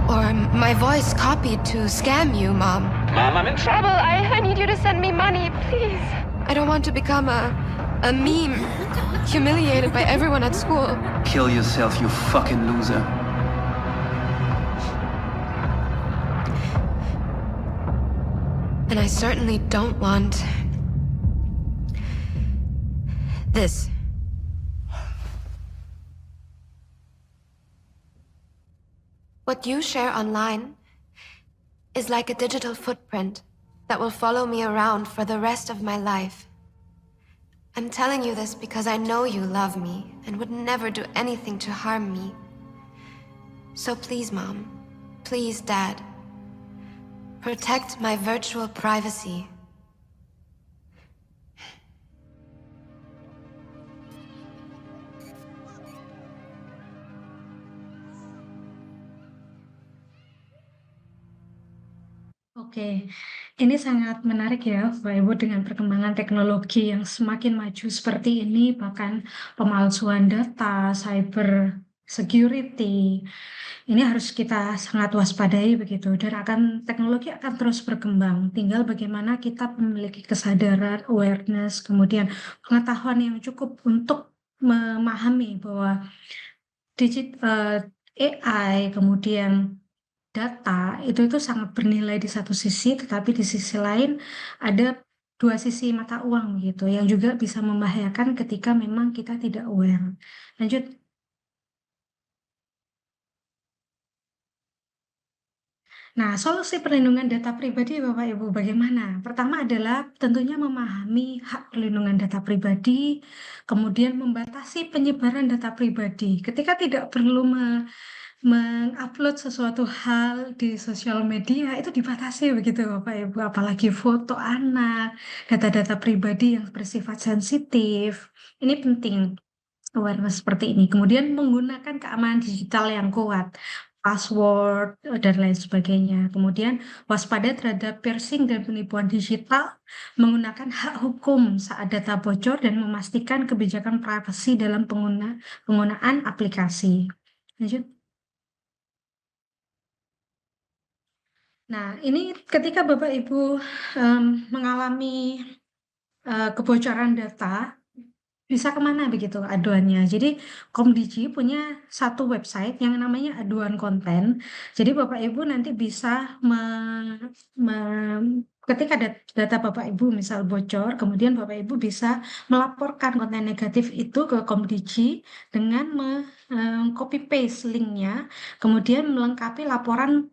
Or my voice copied to scam you, Mom. Mom, I'm in trouble. I need you to send me money, please. I don't want to become a meme, humiliated by everyone at school. Kill yourself, you fucking loser. And I certainly don't want this. What you share online is like a digital footprint that will follow me around for the rest of my life. I'm telling you this because I know you love me and would never do anything to harm me. So please, Mom, please, Dad, protect my virtual privacy. Oke, ini sangat menarik ya, Bapak Ibu, dengan perkembangan teknologi yang semakin maju seperti ini, bahkan pemalsuan data, cyber security, ini harus kita sangat waspadai begitu, dan teknologi akan terus berkembang. Tinggal bagaimana kita memiliki kesadaran, awareness, kemudian pengetahuan yang cukup untuk memahami bahwa AI, kemudian data itu sangat bernilai di satu sisi, tetapi di sisi lain ada dua sisi mata uang gitu yang juga bisa membahayakan ketika memang kita tidak aware. Lanjut. Nah, solusi perlindungan data pribadi Bapak Ibu bagaimana? Pertama adalah tentunya memahami hak perlindungan data pribadi, kemudian membatasi penyebaran data pribadi. Ketika tidak perlu mengupload sesuatu hal di sosial media itu dibatasi begitu Bapak Ibu, apalagi foto anak, data-data pribadi yang bersifat sensitif. Ini penting awareness seperti ini. Kemudian menggunakan keamanan digital yang kuat, password dan lain sebagainya. Kemudian waspada terhadap phishing dan penipuan digital, menggunakan hak hukum saat data bocor dan memastikan kebijakan privasi dalam penggunaan aplikasi. Lanjut. Nah, ini ketika Bapak Ibu mengalami kebocoran data, bisa kemana begitu aduannya? Jadi Komdigi punya satu website yang namanya aduan konten. Jadi Bapak Ibu nanti bisa ketika data Bapak Ibu misal bocor, kemudian Bapak Ibu bisa melaporkan konten negatif itu ke Komdigi dengan copy paste linknya, kemudian melengkapi laporan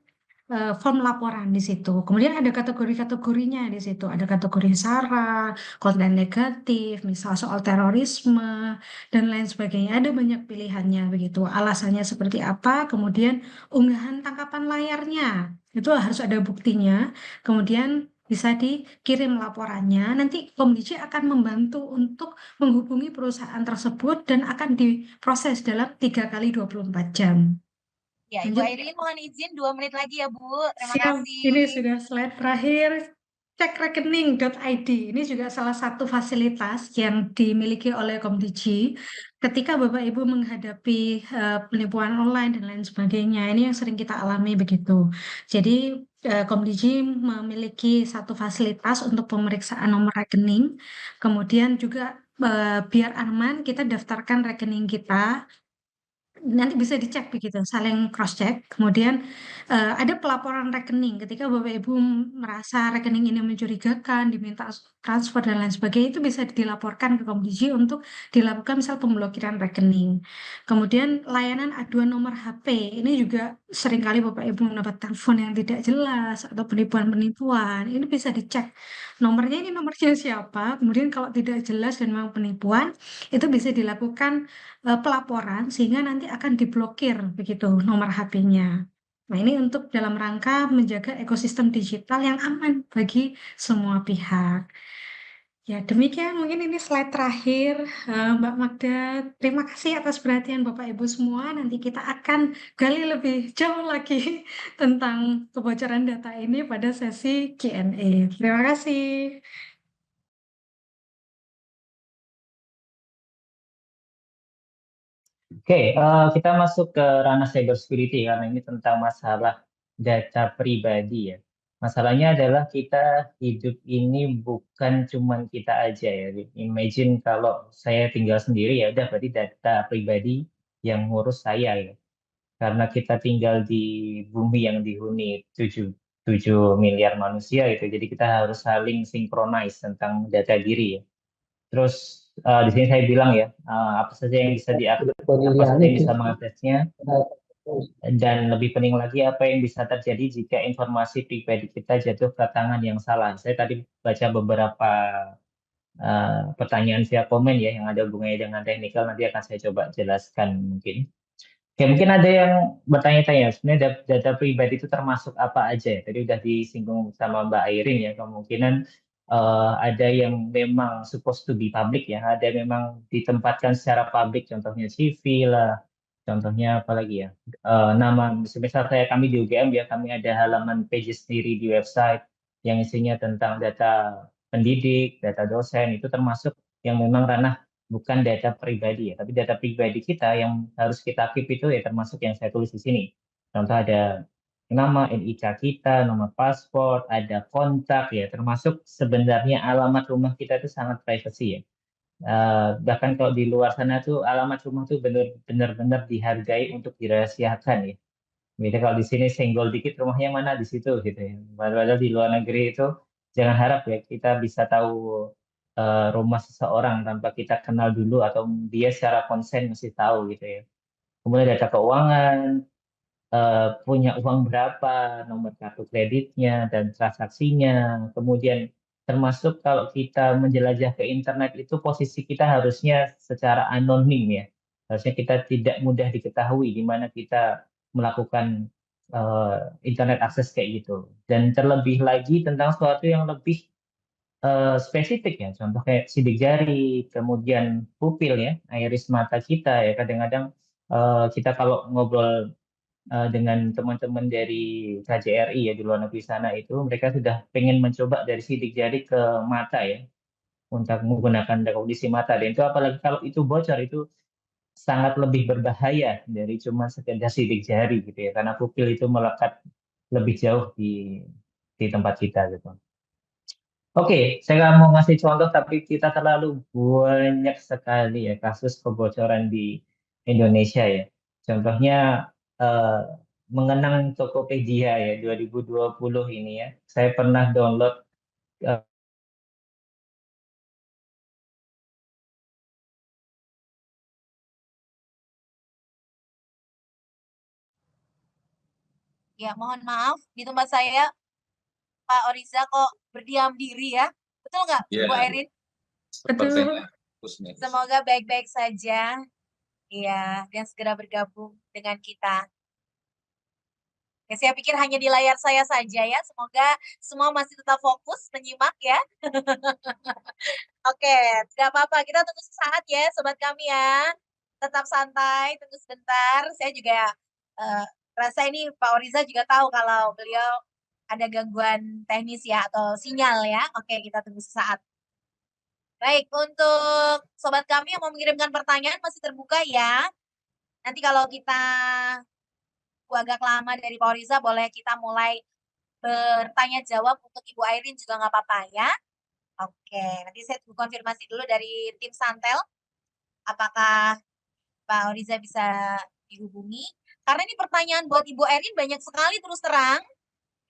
form laporan di situ. Kemudian ada kategori-kategorinya di situ. Ada kategori SARA, konten negatif, misal soal terorisme, dan lain sebagainya. Ada banyak pilihannya begitu. Alasannya seperti apa, kemudian unggahan tangkapan layarnya. Itu harus ada buktinya. Kemudian bisa dikirim laporannya. Nanti Komdigi akan membantu untuk menghubungi perusahaan tersebut dan akan diproses dalam 3 kali 24 jam. Ya, Ibu Lanjut. Airin mohon izin 2 menit lagi ya, Bu. Terima Siap, kasih. ini sudah slide terakhir. Cekrekening.id ini juga salah satu fasilitas yang dimiliki oleh Komdigi. Ketika Bapak Ibu menghadapi penipuan online dan lain sebagainya, ini yang sering kita alami begitu. Jadi Komdigi memiliki satu fasilitas untuk pemeriksaan nomor rekening. Kemudian juga biar aman, kita daftarkan rekening kita. Nanti bisa dicek begitu, saling cross check. Kemudian ada pelaporan rekening ketika Bapak Ibu merasa rekening ini mencurigakan, diminta transfer dan lain sebagainya, itu bisa dilaporkan ke Komdigi untuk dilakukan misal pemblokiran rekening. Kemudian layanan aduan nomor HP ini juga seringkali Bapak Ibu mendapat telepon yang tidak jelas atau penipuan-penipuan. Ini bisa dicek nomornya, ini nomornya siapa. Kemudian kalau tidak jelas dan memang penipuan, itu bisa dilakukan pelaporan sehingga nanti akan diblokir begitu nomor HP-nya. Nah, ini untuk dalam rangka menjaga ekosistem digital yang aman bagi semua pihak. Ya, demikian mungkin ini slide terakhir, Mbak Magda. Terima kasih atas perhatian Bapak Ibu semua. Nanti kita akan gali lebih jauh lagi tentang kebocoran data ini pada sesi Q&A. Terima kasih. Oke, kita masuk ke ranah cyber security karena ini tentang masalah data pribadi ya. Masalahnya adalah kita hidup ini bukan cuman kita aja ya. Imagine kalau saya tinggal sendiri ya udah berarti data pribadi yang ngurus saya ya. Karena kita tinggal di bumi yang dihuni 7 miliar manusia itu, jadi kita harus saling sinkronize tentang data diri ya. Terus di sini saya bilang ya, apa saja yang bisa diakses, apa saja yang bisa mengaksesnya, Dan lebih penting lagi apa yang bisa terjadi jika informasi pribadi kita jatuh ke tangan yang salah. Saya tadi baca beberapa pertanyaan via komen ya yang ada hubungannya dengan teknikal, nanti akan saya coba jelaskan mungkin. Oke, mungkin ada yang bertanya-tanya, sebenarnya data pribadi itu termasuk apa aja ya? Tadi udah disinggung sama Mbak Airin ya, kemungkinan ada yang memang supposed to be public ya, ada yang memang ditempatkan secara publik, contohnya CV lah, contohnya apa lagi ya? Nama, misal saya kami di UGM ya, kami ada halaman pages sendiri di website yang isinya tentang data pendidik, data dosen, itu termasuk yang memang ranah bukan data pribadi ya, tapi data pribadi kita yang harus kita keep itu ya termasuk yang saya tulis di sini. Contoh ada nama, NIK kita, nomor paspor, ada kontak ya, termasuk sebenarnya alamat rumah kita itu sangat privacy ya. Bahkan kalau di luar sana tuh alamat rumah tuh benar-benar dihargai untuk dirahasiakan ya. Beda kalau di sini senggol dikit rumahnya mana di situ gitu ya. Padahal di luar negeri itu jangan harap ya kita bisa tahu rumah seseorang tanpa kita kenal dulu atau dia secara konsen mesti tahu gitu ya. Kemudian data keuangan, punya uang berapa, nomor kartu kreditnya dan transaksinya. Kemudian termasuk kalau kita menjelajah ke internet itu posisi kita harusnya secara anonim ya. Harusnya kita tidak mudah diketahui di mana kita melakukan internet akses kayak gitu. Dan terlebih lagi tentang sesuatu yang lebih spesifik ya, contoh kayak sidik jari, kemudian pupil ya, iris mata kita ya. Kadang-kadang kita kalau ngobrol dengan teman-teman dari KJRI ya di luar negeri sana itu mereka sudah pengen mencoba dari sidik jari ke mata ya untuk menggunakan kondisi mata, dan itu apalagi kalau itu bocor itu sangat lebih berbahaya dari cuma sekedar sidik jari gitu ya, karena pupil itu melekat lebih jauh di tempat kita gitu. Oke, saya nggak mau ngasih contoh, tapi kita terlalu banyak sekali ya kasus kebocoran di Indonesia ya. Contohnya eh, mengenang Tokopedia ya 2020 ini ya. Saya pernah download eh, Ya, mohon maaf di tempat saya Pak Oriza kok berdiam diri ya. Betul nggak, Bu Iya, Erin? sepertinya Kusmis. Semoga baik-baik saja. Iya, dan segera bergabung dengan kita. Ya, saya pikir hanya di layar saya saja ya. Semoga semua masih tetap fokus menyimak ya. Oke, nggak apa-apa. Kita tunggu sesaat ya, sobat kami ya. Tetap santai, tunggu sebentar. Saya juga rasa ini Pak Oriza juga tahu kalau beliau ada gangguan teknis ya atau sinyal ya. Oke, kita tunggu sesaat. Baik, untuk sobat kami yang mau mengirimkan pertanyaan masih terbuka ya. Nanti kalau kita agak lama dari Pak Oriza, boleh kita mulai bertanya jawab untuk Ibu Airin juga nggak apa-apa ya. Oke, nanti saya tunggu konfirmasi dulu dari tim Santel. Apakah Pak Oriza bisa dihubungi? Karena ini pertanyaan buat Ibu Airin banyak sekali terus terang.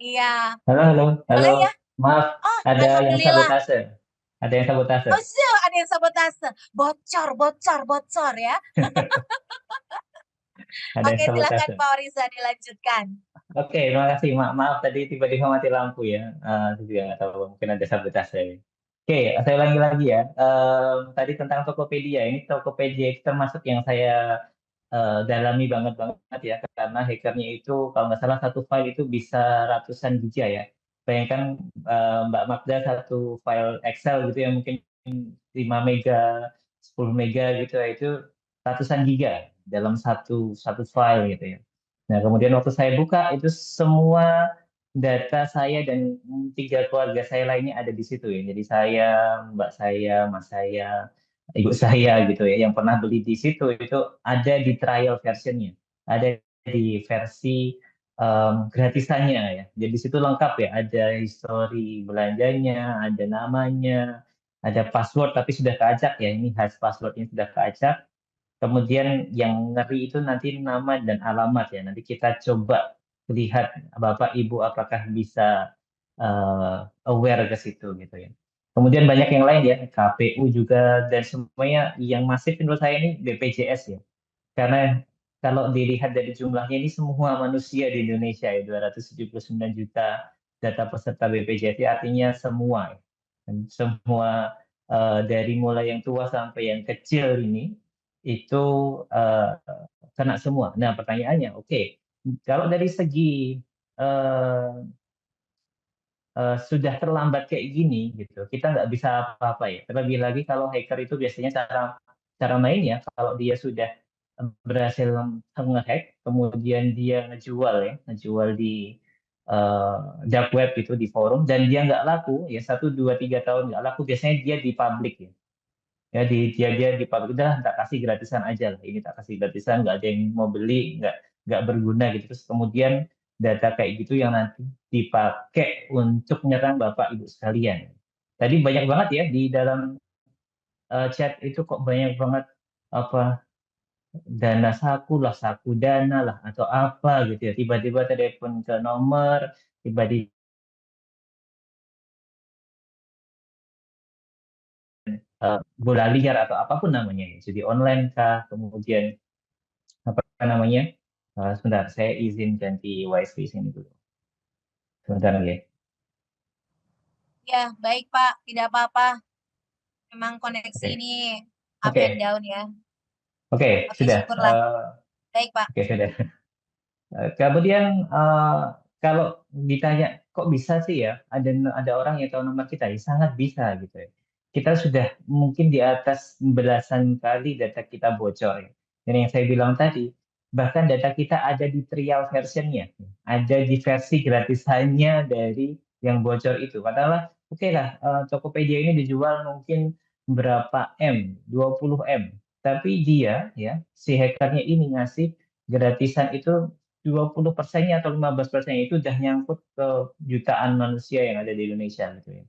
Iya, halo, boleh ya? maaf, Oh, ada yang alhamdulillah. sabotase. Ada yang sabotase. Oh, ada yang sabotase. Bocor ya. Ada yang Oke, silakan sabotase. Pak Oriza dilanjutkan. Oke, terima kasih. Maaf tadi tiba-tiba mati lampu ya. Saya juga nggak tahu, mungkin ada sabotase. Oke, saya ulangi lagi ya. Tadi tentang Tokopedia. Ini Tokopedia itu termasuk yang saya dalami banget ya. Karena hackernya itu kalau nggak salah satu file itu bisa ratusan giga ya. Bayangkan Mbak Magda satu file Excel gitu ya mungkin 5 mega, 10 mega gitu ya. Itu ratusan giga dalam satu file gitu ya. Nah, kemudian waktu saya buka itu semua data saya dan 3 keluarga saya lainnya ada di situ ya. Jadi saya, mbak saya, mas saya, ibu saya gitu ya, yang pernah beli di situ itu ada di trial versionnya, ada di versi gratisannya ya. Jadi di situ lengkap ya, ada histori belanjanya, ada namanya, ada password tapi sudah keacak ya. Ini hash passwordnya sudah keacak. Kemudian yang ngeri itu nanti nama dan alamat ya. Nanti kita coba lihat Bapak Ibu apakah bisa aware ke situ gitu ya. Kemudian banyak yang lain ya, KPU juga dan semuanya yang masif menurut saya ini BPJS ya. Karena kalau dilihat dari jumlahnya ini semua manusia di Indonesia ya 279 juta data peserta BPJS, artinya semua, ya. Dan semua dari mulai yang tua sampai yang kecil ini itu eh, kena semua. Nah pertanyaannya, oke, kalau dari segi eh, sudah terlambat kayak gini gitu, kita nggak bisa apa-apa ya. Terlebih lagi kalau hacker itu biasanya cara cara mainnya kalau dia sudah berhasil ngehack, kemudian dia ngejual ya, ngejual di eh, dark web itu di forum dan dia nggak laku ya 1, 2, 3 tahun nggak laku, biasanya dia di publik ya. Ya dia di publik udah tak kasih gratisan aja lah, ini tak kasih gratisan, nggak ada yang mau beli, nggak berguna gitu. Terus kemudian data kayak gitu yang nanti dipakai untuk menyerang bapak ibu sekalian. Tadi banyak banget ya di dalam chat itu, kok banyak banget apa dana saku lah, saku dana lah atau apa gitu ya, tiba-tiba telepon ke nomor, tiba-tiba bola liar atau apapun namanya ya, jadi online kah, kemudian apa namanya. Sebentar, saya izin ganti WiFi sini dulu. Sebentar ya. Ya, baik Pak, tidak apa-apa. Memang koneksi Oke, ini up oke, and down ya. oke, Oke, sudah. syukurlah. Baik Pak. Oke, sudah. Kemudian kalau ditanya kok bisa sih ya ada orang yang tahu nomor kita, ya sangat bisa gitu ya. Kita sudah mungkin di atas belasan kali data kita bocor ya. Dan yang saya bilang tadi, bahkan data kita ada di trial versionnya, ada di versi gratisannya dari yang bocor itu. Katakanlah, oke lah, Tokopedia ini dijual mungkin berapa M, 20 M. Tapi dia ya, si hackernya ini ngasih gratisan itu 20%-nya atau 15%-nya itu udah nyangkut ke jutaan manusia yang ada di Indonesia gitu ya.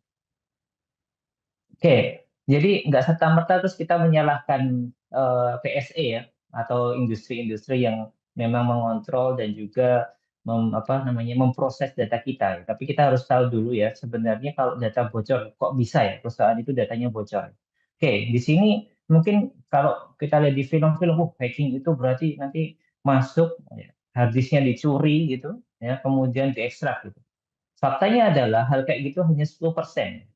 Oke, jadi nggak serta-merta terus kita menyalahkan PSE ya atau industri-industri yang memang mengontrol dan juga apa namanya memproses data kita ya. Tapi kita harus tahu dulu ya sebenarnya kalau data bocor kok bisa ya perusahaan itu datanya bocor. Oke, di sini mungkin kalau kita lihat di film-film, hacking itu berarti nanti masuk ya, hard disknya dicuri gitu ya, kemudian diekstrak gitu. Faktanya adalah hal kayak gitu hanya 10%.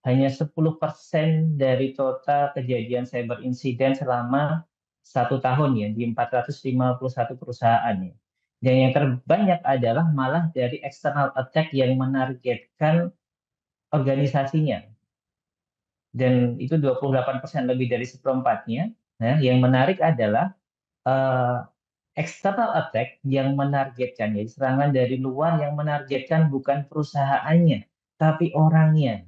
Hanya 10% dari total kejadian cyber incident selama 1 tahun ya di 451 perusahaan ya. Dan yang terbanyak adalah malah dari external attack yang menargetkan organisasinya. Dan itu 28%, lebih dari seperempatnya. Nah, yang menarik adalah eh, external attack yang menargetkan, ya, serangan dari luar yang menargetkan bukan perusahaannya, tapi orangnya.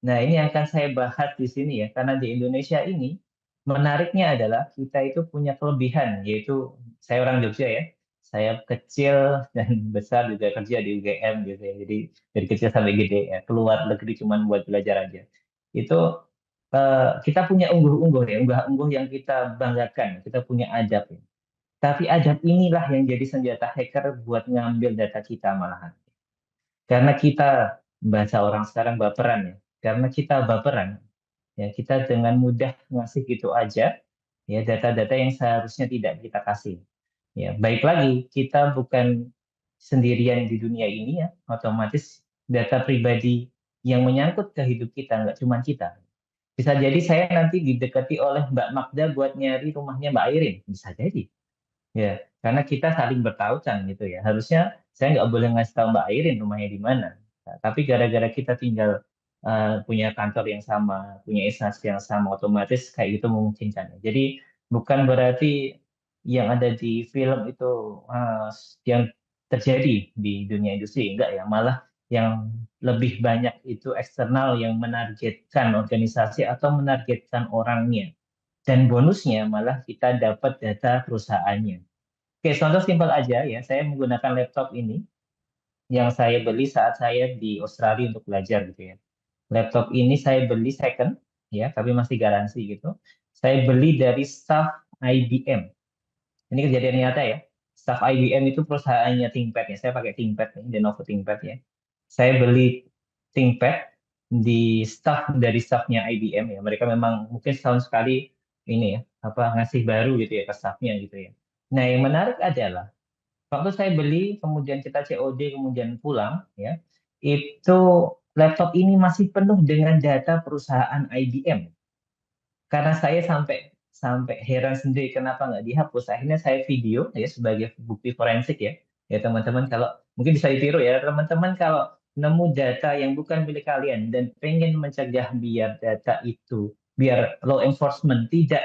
Nah, ini akan saya bahas di sini ya, karena di Indonesia ini menariknya adalah kita itu punya kelebihan, yaitu saya orang Jogja ya, saya kecil dan besar juga kerja di UGM gitu ya, jadi dari kecil sampai gede ya, keluar negeri cuma buat belajar aja. Itu kita punya ungguh-ungguh ya, unggah-ungguh yang kita banggakan, kita punya adab ya. Tapi adab inilah yang jadi senjata hacker buat ngambil data kita malahan. Karena kita, bahasa orang sekarang baperan ya. Karena kita baperan, ya kita dengan mudah ngasih gitu aja ya data-data yang seharusnya tidak kita kasih. Ya, baik lagi kita bukan sendirian di dunia ini ya, otomatis data pribadi yang menyangkut ke hidup kita nggak cuma kita. Bisa jadi saya nanti didekati oleh Mbak Magda buat nyari rumahnya Mbak Airin, bisa jadi. Ya, karena kita saling bertautan gitu ya. Harusnya saya nggak boleh ngasih tahu Mbak Airin rumahnya di mana. Nah, tapi gara-gara kita tinggal punya kantor yang sama, punya instansi yang sama, otomatis kayak gitu memungkinkan. Jadi bukan berarti yang ada di film itu yang terjadi di dunia industri, enggak ya. Malah yang lebih banyak itu eksternal yang menargetkan organisasi atau menargetkan orangnya. Dan bonusnya malah kita dapat data perusahaannya. Oke, contoh simpel aja ya. Saya menggunakan laptop ini yang saya beli saat saya di Australia untuk belajar gitu ya. Laptop ini saya beli second ya, tapi masih garansi gitu. Saya beli dari staff IBM. Ini kejadian nyata ya. Staff IBM itu perusahaannya ThinkPad ya. Saya pakai ThinkPad nih, Lenovo ThinkPad ya. Saya beli ThinkPad di staff dari staffnya IBM ya. Mereka memang mungkin setahun sekali ini ya, apa ngasih baru gitu ya ke staffnya gitu ya. Nah, yang menarik adalah waktu saya beli, kemudian kita COD, kemudian pulang, ya, itu laptop ini masih penuh dengan data perusahaan IBM. Karena saya sampai sampai heran sendiri kenapa nggak dihapus. Akhirnya saya video ya sebagai bukti forensik ya. Ya teman-teman kalau mungkin bisa ditiru ya teman-teman kalau nemu data yang bukan milik kalian dan pengen mencegah biar data itu biar law enforcement tidak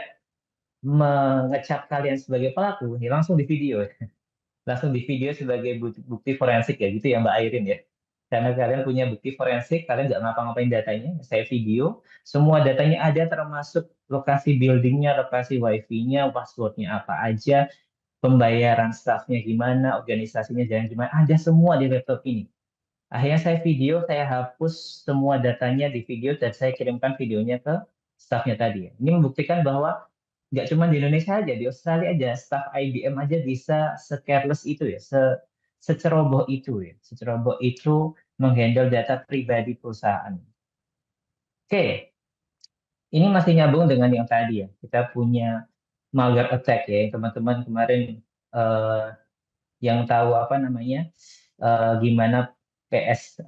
mengecap kalian sebagai pelaku, ya langsung di video. Langsung di video sebagai bukti forensik ya gitu ya Mbak Airin ya. Karena kalian punya bukti forensik, kalian nggak ngapa-ngapain datanya, saya video, semua datanya ada termasuk lokasi buildingnya, lokasi wifi-nya, passwordnya apa aja, pembayaran staffnya gimana, organisasinya jalan gimana, ada semua di laptop ini. Akhirnya saya video, saya hapus semua datanya di video dan saya kirimkan videonya ke staffnya tadi. Ini membuktikan bahwa nggak cuma di Indonesia aja, di Australia aja, staff IBM aja bisa se-careless itu ya, seceroboh itu ya, seceroboh itu menghandle data pribadi perusahaan. Oke, ini masih nyambung dengan yang tadi ya. Kita punya malware attack ya, teman-teman kemarin eh, yang tahu apa namanya, gimana PS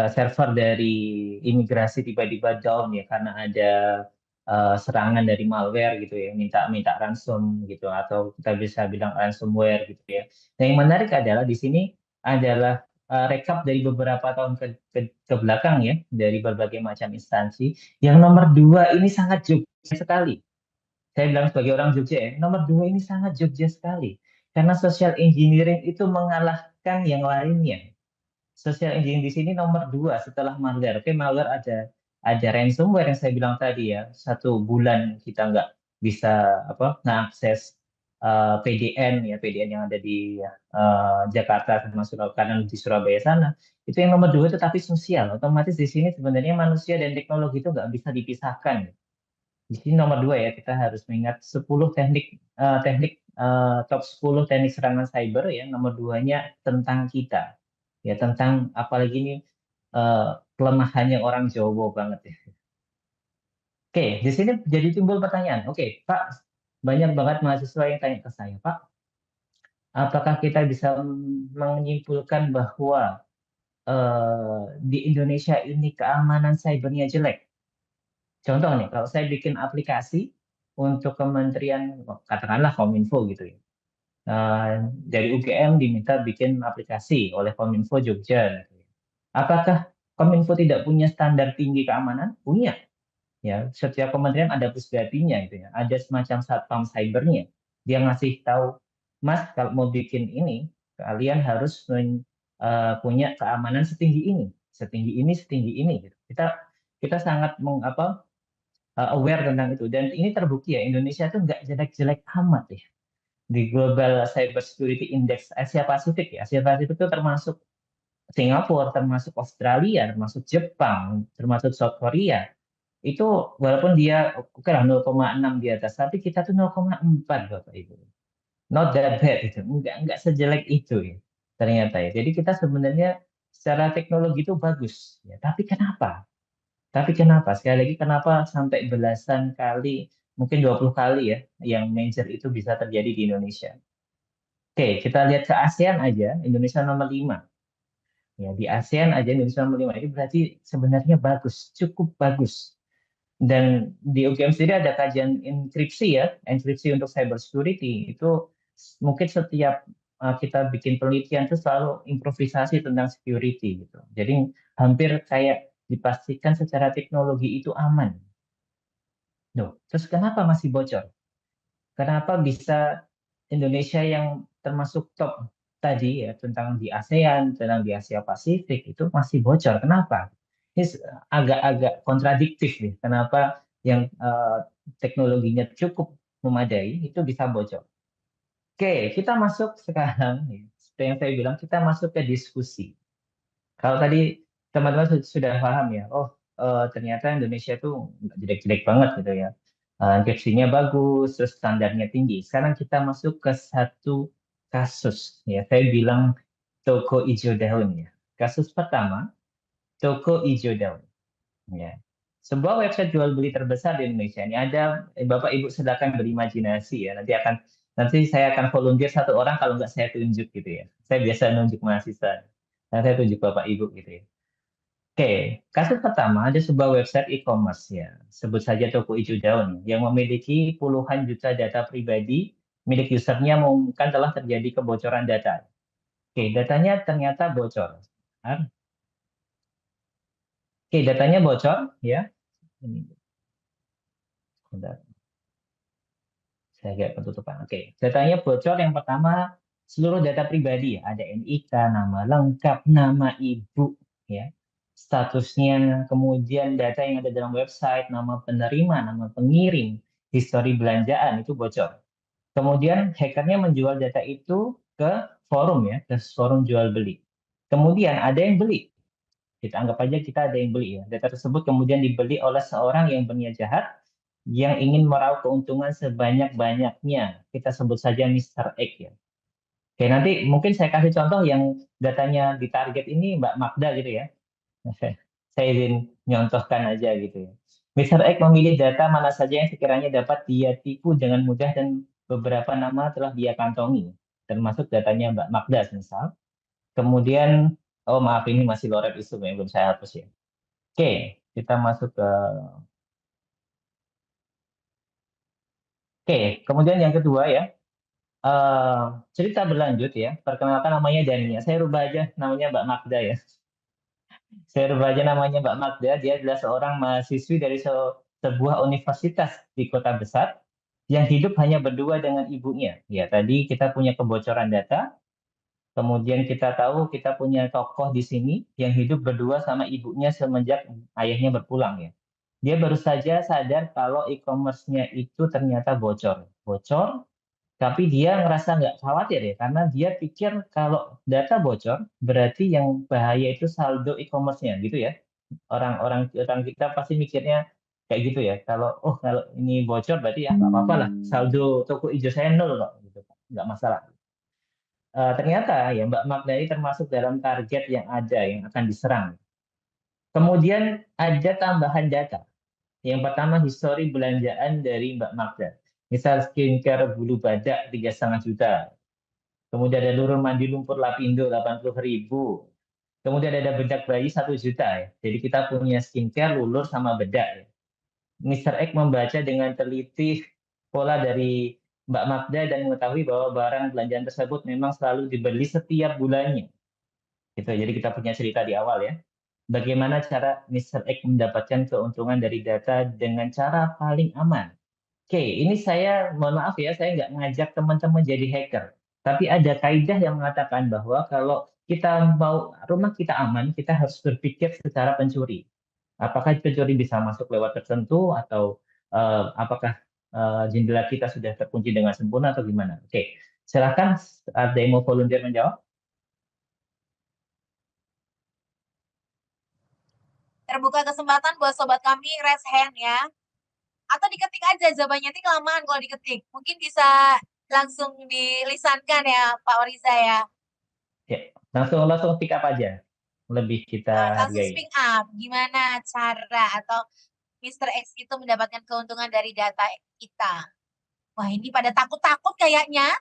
server dari imigrasi tiba-tiba down ya karena ada serangan dari malware gitu ya, minta ransom gitu atau kita bisa bilang ransomware gitu ya. Nah, yang menarik adalah di sini adalah rekap dari beberapa tahun ke belakang ya dari berbagai macam instansi. Yang nomor 2 ini sangat Jogja sekali. Saya bilang sebagai orang Jogja ya, nomor 2 ini sangat Jogja sekali karena social engineering itu mengalahkan yang lainnya. Social engineering di sini nomor 2 setelah malware. Oke, malware ada ransomware yang saya bilang tadi ya. 1 bulan kita nggak bisa apa mengakses PDN ya PDN yang ada di Jakarta sama Surabaya di Surabaya sana. Itu yang nomor 2 itu tapi sosial. Otomatis di sini sebenarnya manusia dan teknologi itu nggak bisa dipisahkan. Di sini nomor 2 ya kita harus mengingat 10 teknik top 10 teknik serangan cyber ya. Nomor 2-nya tentang kita ya tentang apalagi ini kelemahannya orang Jawa banget ya. Oke, di sini jadi timbul pertanyaan. Oke, Pak, banyak banget mahasiswa yang tanya ke saya, Pak, apakah kita bisa menyimpulkan bahwa di Indonesia ini keamanan cybernya jelek? Contoh nih, kalau saya bikin aplikasi untuk kementerian, katakanlah Kominfo gitu ya. Dari UGM diminta bikin aplikasi oleh Kominfo Jogja. Gitu ya. Apakah Kominfo tidak punya standar tinggi keamanan? Punya. Ya, setiap kementerian ada pusdatinya gitu ya. Ada semacam satpam cybernya. Dia ngasih tahu, Mas, kalau mau bikin ini, kalian harus punya keamanan setinggi ini, setinggi ini, setinggi ini. Gitu. Kita sangat aware tentang itu. Dan ini terbukti ya, Indonesia tuh nggak jelek-jelek amat ya. Di Global Cyber Security Index Asia Pasifik ya. Asia Pasifik itu termasuk Singapura, termasuk Australia, termasuk Jepang, termasuk South Korea. Itu walaupun dia oke lah 0,6 di atas, tapi kita tuh 0,4 Bapak Ibu. Not that bad itu. Enggak sejelek itu ya. Ternyata ya. Jadi kita sebenarnya secara teknologi itu bagus ya. Tapi kenapa? Sekali lagi kenapa sampai belasan kali, mungkin 20 kali ya, yang major itu bisa terjadi di Indonesia. Oke, kita lihat ke ASEAN aja, Indonesia nomor 5. Ya, di ASEAN aja Indonesia nomor 5. Itu berarti sebenarnya bagus, cukup bagus. Dan di UGM sendiri ada kajian enkripsi ya, enkripsi untuk cyber security. Itu mungkin setiap kita bikin penelitian itu selalu improvisasi tentang security gitu. Jadi hampir kayak dipastikan secara teknologi itu aman. Loh, terus kenapa masih bocor? Kenapa bisa Indonesia yang termasuk top tadi ya tentang di ASEAN, tentang di Asia Pasifik itu masih bocor? Kenapa? Ini agak-agak kontradiktif nih. Kenapa yang teknologinya cukup memadai itu bisa bocor? Oke, kita masuk sekarang, seperti yang saya bilang, kita masuk ke diskusi. Kalau tadi teman-teman sudah paham ya, ternyata Indonesia tuh nggak jelek-jelek banget gitu ya. Enkripsinya bagus, terus standarnya tinggi. Sekarang kita masuk ke satu kasus ya. Saya bilang toko hijau daun ya. Kasus pertama, toko hijau daun. Ya. sebuah website jual beli terbesar di Indonesia. Ini ada, Bapak Ibu silakan berimajinasi ya. Nanti saya akan volunteer satu orang, kalau nggak saya tunjuk gitu ya. Saya biasa nunjuk mahasiswa. Nah, saya tunjuk Bapak Ibu gitu ya. Oke, kasus pertama ada sebuah website e-commerce ya, sebut saja toko hijau daun yang memiliki puluhan juta data pribadi milik usernya, mengumumkan telah terjadi kebocoran data. Oke, datanya ternyata bocor. Oke, datanya bocor ya. Ini, bentar. Saya agak ketutupan. Oke, datanya bocor. Yang pertama, seluruh data pribadi, ada NIK, nama lengkap, nama ibu, ya, statusnya, kemudian data yang ada dalam website, nama penerima, nama pengirim, histori belanjaan itu bocor. Kemudian hackernya menjual data itu ke forum ya, ke forum jual beli. Kemudian ada yang beli. Kita anggap aja kita ada yang beli ya. Data tersebut kemudian dibeli oleh seorang yang berniat jahat yang ingin meraup keuntungan sebanyak-banyaknya. Kita sebut saja Mr. X ya. Oke, nanti mungkin saya kasih contoh yang datanya di target ini Mbak Magda gitu ya. Saya izin nyontohkan aja gitu ya. Mr. X memilih data mana saja yang sekiranya dapat dia tipu dengan mudah dan beberapa nama telah dia kantongi, termasuk datanya Mbak Magda misal. Kemudian, oh maaf ini masih loret isu yang belum saya hapus ya. Oke, kita masuk ke Oke, kemudian yang kedua ya, cerita berlanjut ya. Perkenalkan namanya Dania. Saya rubah aja namanya Mbak Magda ya. Saya rubah aja namanya Mbak Magda. Dia adalah seorang mahasiswi dari sebuah universitas di kota besar yang hidup hanya berdua dengan ibunya. Ya, tadi kita punya kebocoran data. Kemudian kita tahu kita punya tokoh di sini yang hidup berdua sama ibunya semenjak ayahnya berpulang ya. Dia baru saja sadar kalau e-commerce-nya itu ternyata bocor. Bocor, tapi dia ngerasa nggak khawatir ya, karena dia pikir kalau data bocor, berarti yang bahaya itu saldo e-commerce-nya gitu ya. Orang kita pasti mikirnya kayak gitu ya. Kalau ini bocor berarti ya nggak apa-apa lah. Saldo toko hijau saya nol kok, gitu. Nggak masalah. Ternyata ya Mbak Magda ini termasuk dalam target yang ada yang akan diserang. Kemudian ada tambahan data. Yang pertama, histori belanjaan dari Mbak Magda. Misal skincare bulu badak 3,5 juta. Kemudian ada lurun mandi lumpur Lapindo 80.000. Kemudian ada bedak bayi 1 juta ya. Jadi kita punya skincare, lulur sama bedak ya. Mr. X membaca dengan teliti pola dari Mbak Magda dan mengetahui bahwa barang belanjaan tersebut memang selalu dibeli setiap bulannya. Gitu. Jadi kita punya cerita di awal ya. Bagaimana cara Mr. X mendapatkan keuntungan dari data dengan cara paling aman? Oke, ini saya mohon maaf ya, saya nggak ngajak teman-teman jadi hacker. Tapi ada kaidah yang mengatakan bahwa kalau kita mau rumah kita aman, kita harus berpikir secara pencuri. Apakah pencuri bisa masuk lewat tertentu atau apakah jendela kita sudah terkunci dengan sempurna atau gimana? Oke, silakan ada yang mau volunteer menjawab? Terbuka kesempatan buat sobat kami raise hand ya. Atau diketik aja jawabannya, nanti kelamaan kalau diketik. Mungkin bisa langsung dilisankan ya Pak Oriza ya. Ya, langsung pick up aja. Lebih kita Langsung hargai. speak up. Gimana cara atau Mr. X itu mendapatkan keuntungan dari data kita? Wah, ini pada takut-takut kayaknya.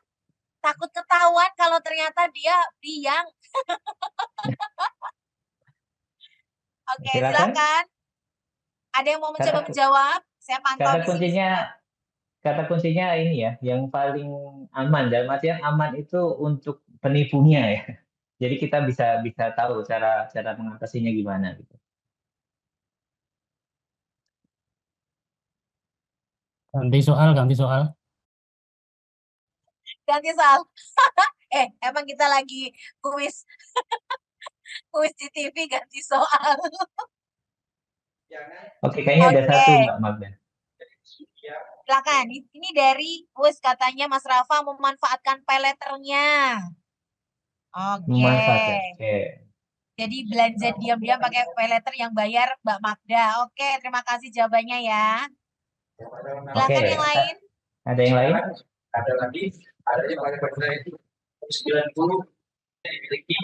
Takut ketahuan kalau ternyata dia biang. Oke, silakan. Ada yang mau mencoba menjawab? Saya pantau di sini. Kata kuncinya ini ya, yang paling aman. Dalam artian aman itu untuk penipunya ya. Jadi kita bisa tahu cara mengatasinya gimana gitu. Ganti soal. Ganti soal. Emang kita lagi kuis. Kuis di TV ganti soal. Oke, kayaknya ada satu Mbak Magda. Silakan. Ini dari kuis katanya Mas Rafa memanfaatkan pay letternya. Oke. Jadi belanja diam-diam pakai pay letter yang bayar Mbak Magda. Oke, terima kasih jawabannya ya. Silakan yang lain. Ada yang lain? Ada lagi. Ada yang pakai benda itu 90 dimiliki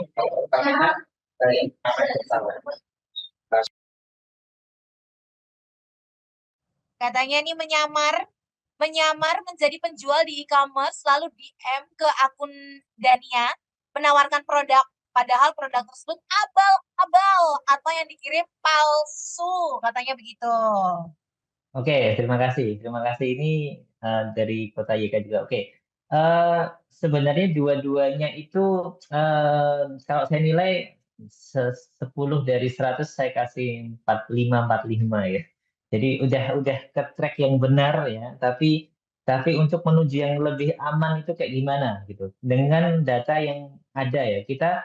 dari apa yang pertama. Katanya nih menyamar menjadi penjual di e-commerce lalu DM ke akun Dania menawarkan produk padahal produk tersebut abal-abal atau yang dikirim palsu, katanya begitu. Oke, terima kasih. Terima kasih ini dari Kota YK juga. Oke, sebenarnya dua-duanya itu kalau saya nilai 10 dari 100 saya kasih 45 ya. Jadi udah ke track yang benar ya. Tapi untuk menuju yang lebih aman itu kayak gimana gitu. Dengan data yang ada ya. Kita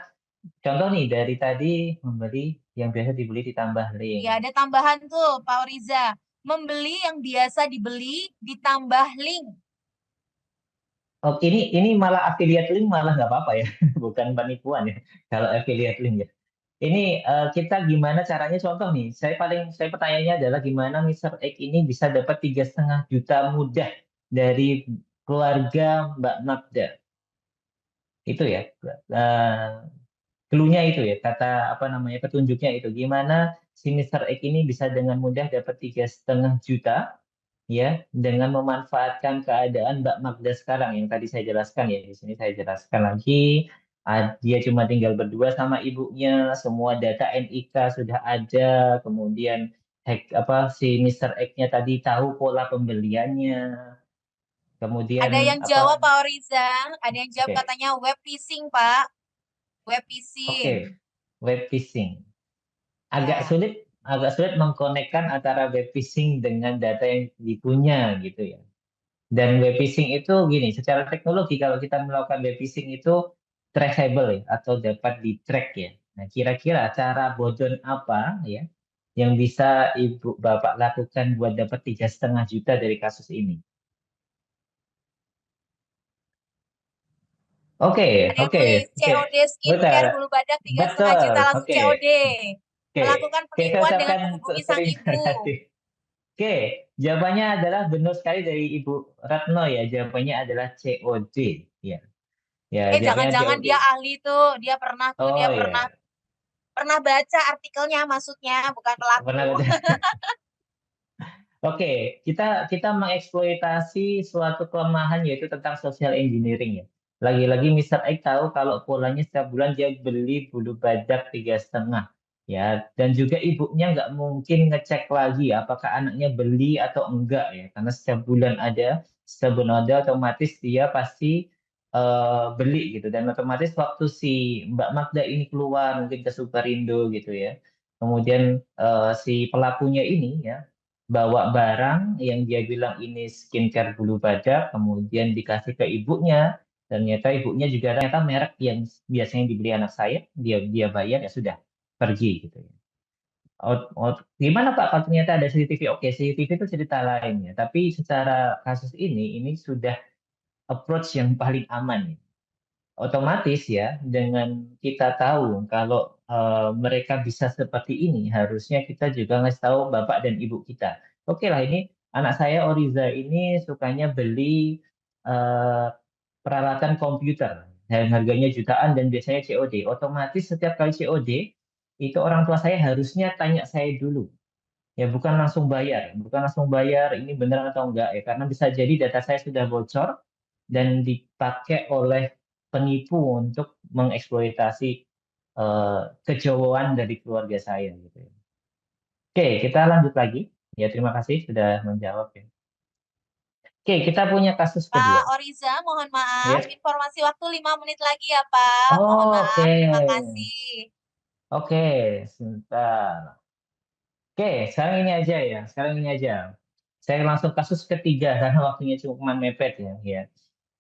contoh nih dari tadi membeli yang biasa dibeli ditambah link. Ya, ada tambahan tuh, Pak Oriza. Membeli yang biasa dibeli ditambah link. Oh, ini malah affiliate link malah nggak apa-apa ya, bukan penipuan ya. Kalau affiliate link ya. Ini kita gimana caranya? Contoh nih, saya pertanyaannya adalah gimana Mr. X ini bisa dapat 3,5 juta mudah dari keluarga Mbak Magda. Itu ya, clue-nya itu ya, kata apa namanya petunjuknya itu. Gimana si Mr. X ini bisa dengan mudah dapat 3,5 juta ya dengan memanfaatkan keadaan Mbak Magda sekarang yang tadi saya jelaskan ya. Di sini saya jelaskan lagi. Dia cuma tinggal berdua sama ibunya, semua data NIK sudah ada, kemudian si Mr. X-nya tadi tahu pola pembeliannya, kemudian Ada yang jawab Pak Oriza, ada yang jawab Oke. katanya web phishing, Pak. Web Oke, phishing. web phishing. Ya. Agak sulit mengkonekkan antara web phishing dengan data yang dipunya gitu ya. Dan web phishing itu gini, secara teknologi kalau kita melakukan web phishing itu traceable ya, atau dapat di-track ya. Nah, kira-kira cara bodon apa ya yang bisa Ibu Bapak lakukan buat dapat 3,5 juta dari kasus ini? Oke, Ada yang oke, tulis oke. COD Betul, skincare bulu badak 3,5 betul. juta langsung Oke, COD. oke. Melakukan Oke, saya penipuan dengan ucapkan menghubungi sang terima ibu. kasih. Oke, jawabannya adalah benar sekali dari Ibu Ratno ya. Jawabannya adalah COD. Ya, ya, jawabannya Jangan-jangan COD. dia ahli tuh, dia pernah Oh ya, pernah baca artikelnya, maksudnya bukan pelaku. pernah baca. Oke, kita mengeksploitasi suatu kelemahan yaitu tentang social engineering ya. Lagi-lagi Mr. X tahu kalau polanya setiap bulan dia beli bulu badak 3,5 ya, dan juga ibunya nggak mungkin ngecek lagi apakah anaknya beli atau enggak ya, karena setiap bulan ada otomatis dia pasti beli gitu, dan otomatis waktu si Mbak Magda ini keluar mungkin ke Superindo gitu ya, kemudian si pelakunya ini ya bawa barang yang dia bilang ini skincare bulu badak, kemudian dikasih ke ibunya, ternyata ibunya juga ternyata merek yang biasanya dibeli anak saya, dia bayar ya sudah pergi gitu ya. Gimana Pak kalau ternyata ada CCTV? Oke, CCTV itu cerita lain ya, tapi secara kasus ini sudah approach yang paling aman ya. Otomatis ya, dengan kita tahu kalau mereka bisa seperti ini, harusnya kita juga ngasih tahu bapak dan ibu kita. Oke lah, ini anak saya Oriza ini sukanya beli eh, peralatan komputer yang harganya jutaan dan biasanya COD. Otomatis setiap kali COD itu orang tua saya harusnya tanya saya dulu. Ya bukan langsung bayar ini benar atau enggak ya, karena bisa jadi data saya sudah bocor dan dipakai oleh penipu untuk mengeksploitasi kejauhan dari keluarga saya gitu ya. Oke, kita lanjut lagi. Ya, terima kasih sudah menjawab ya. Oke, kita punya kasus Pak kedua. Oriza, mohon maaf, Ya. informasi waktu 5 menit lagi ya Pak. Mohon Oh, maaf, oke. terima kasih. Oke, sebentar. Oke, sekarang ini aja ya. Sekarang ini aja. Saya langsung kasus ketiga karena waktunya cuma mepet ya. Ya.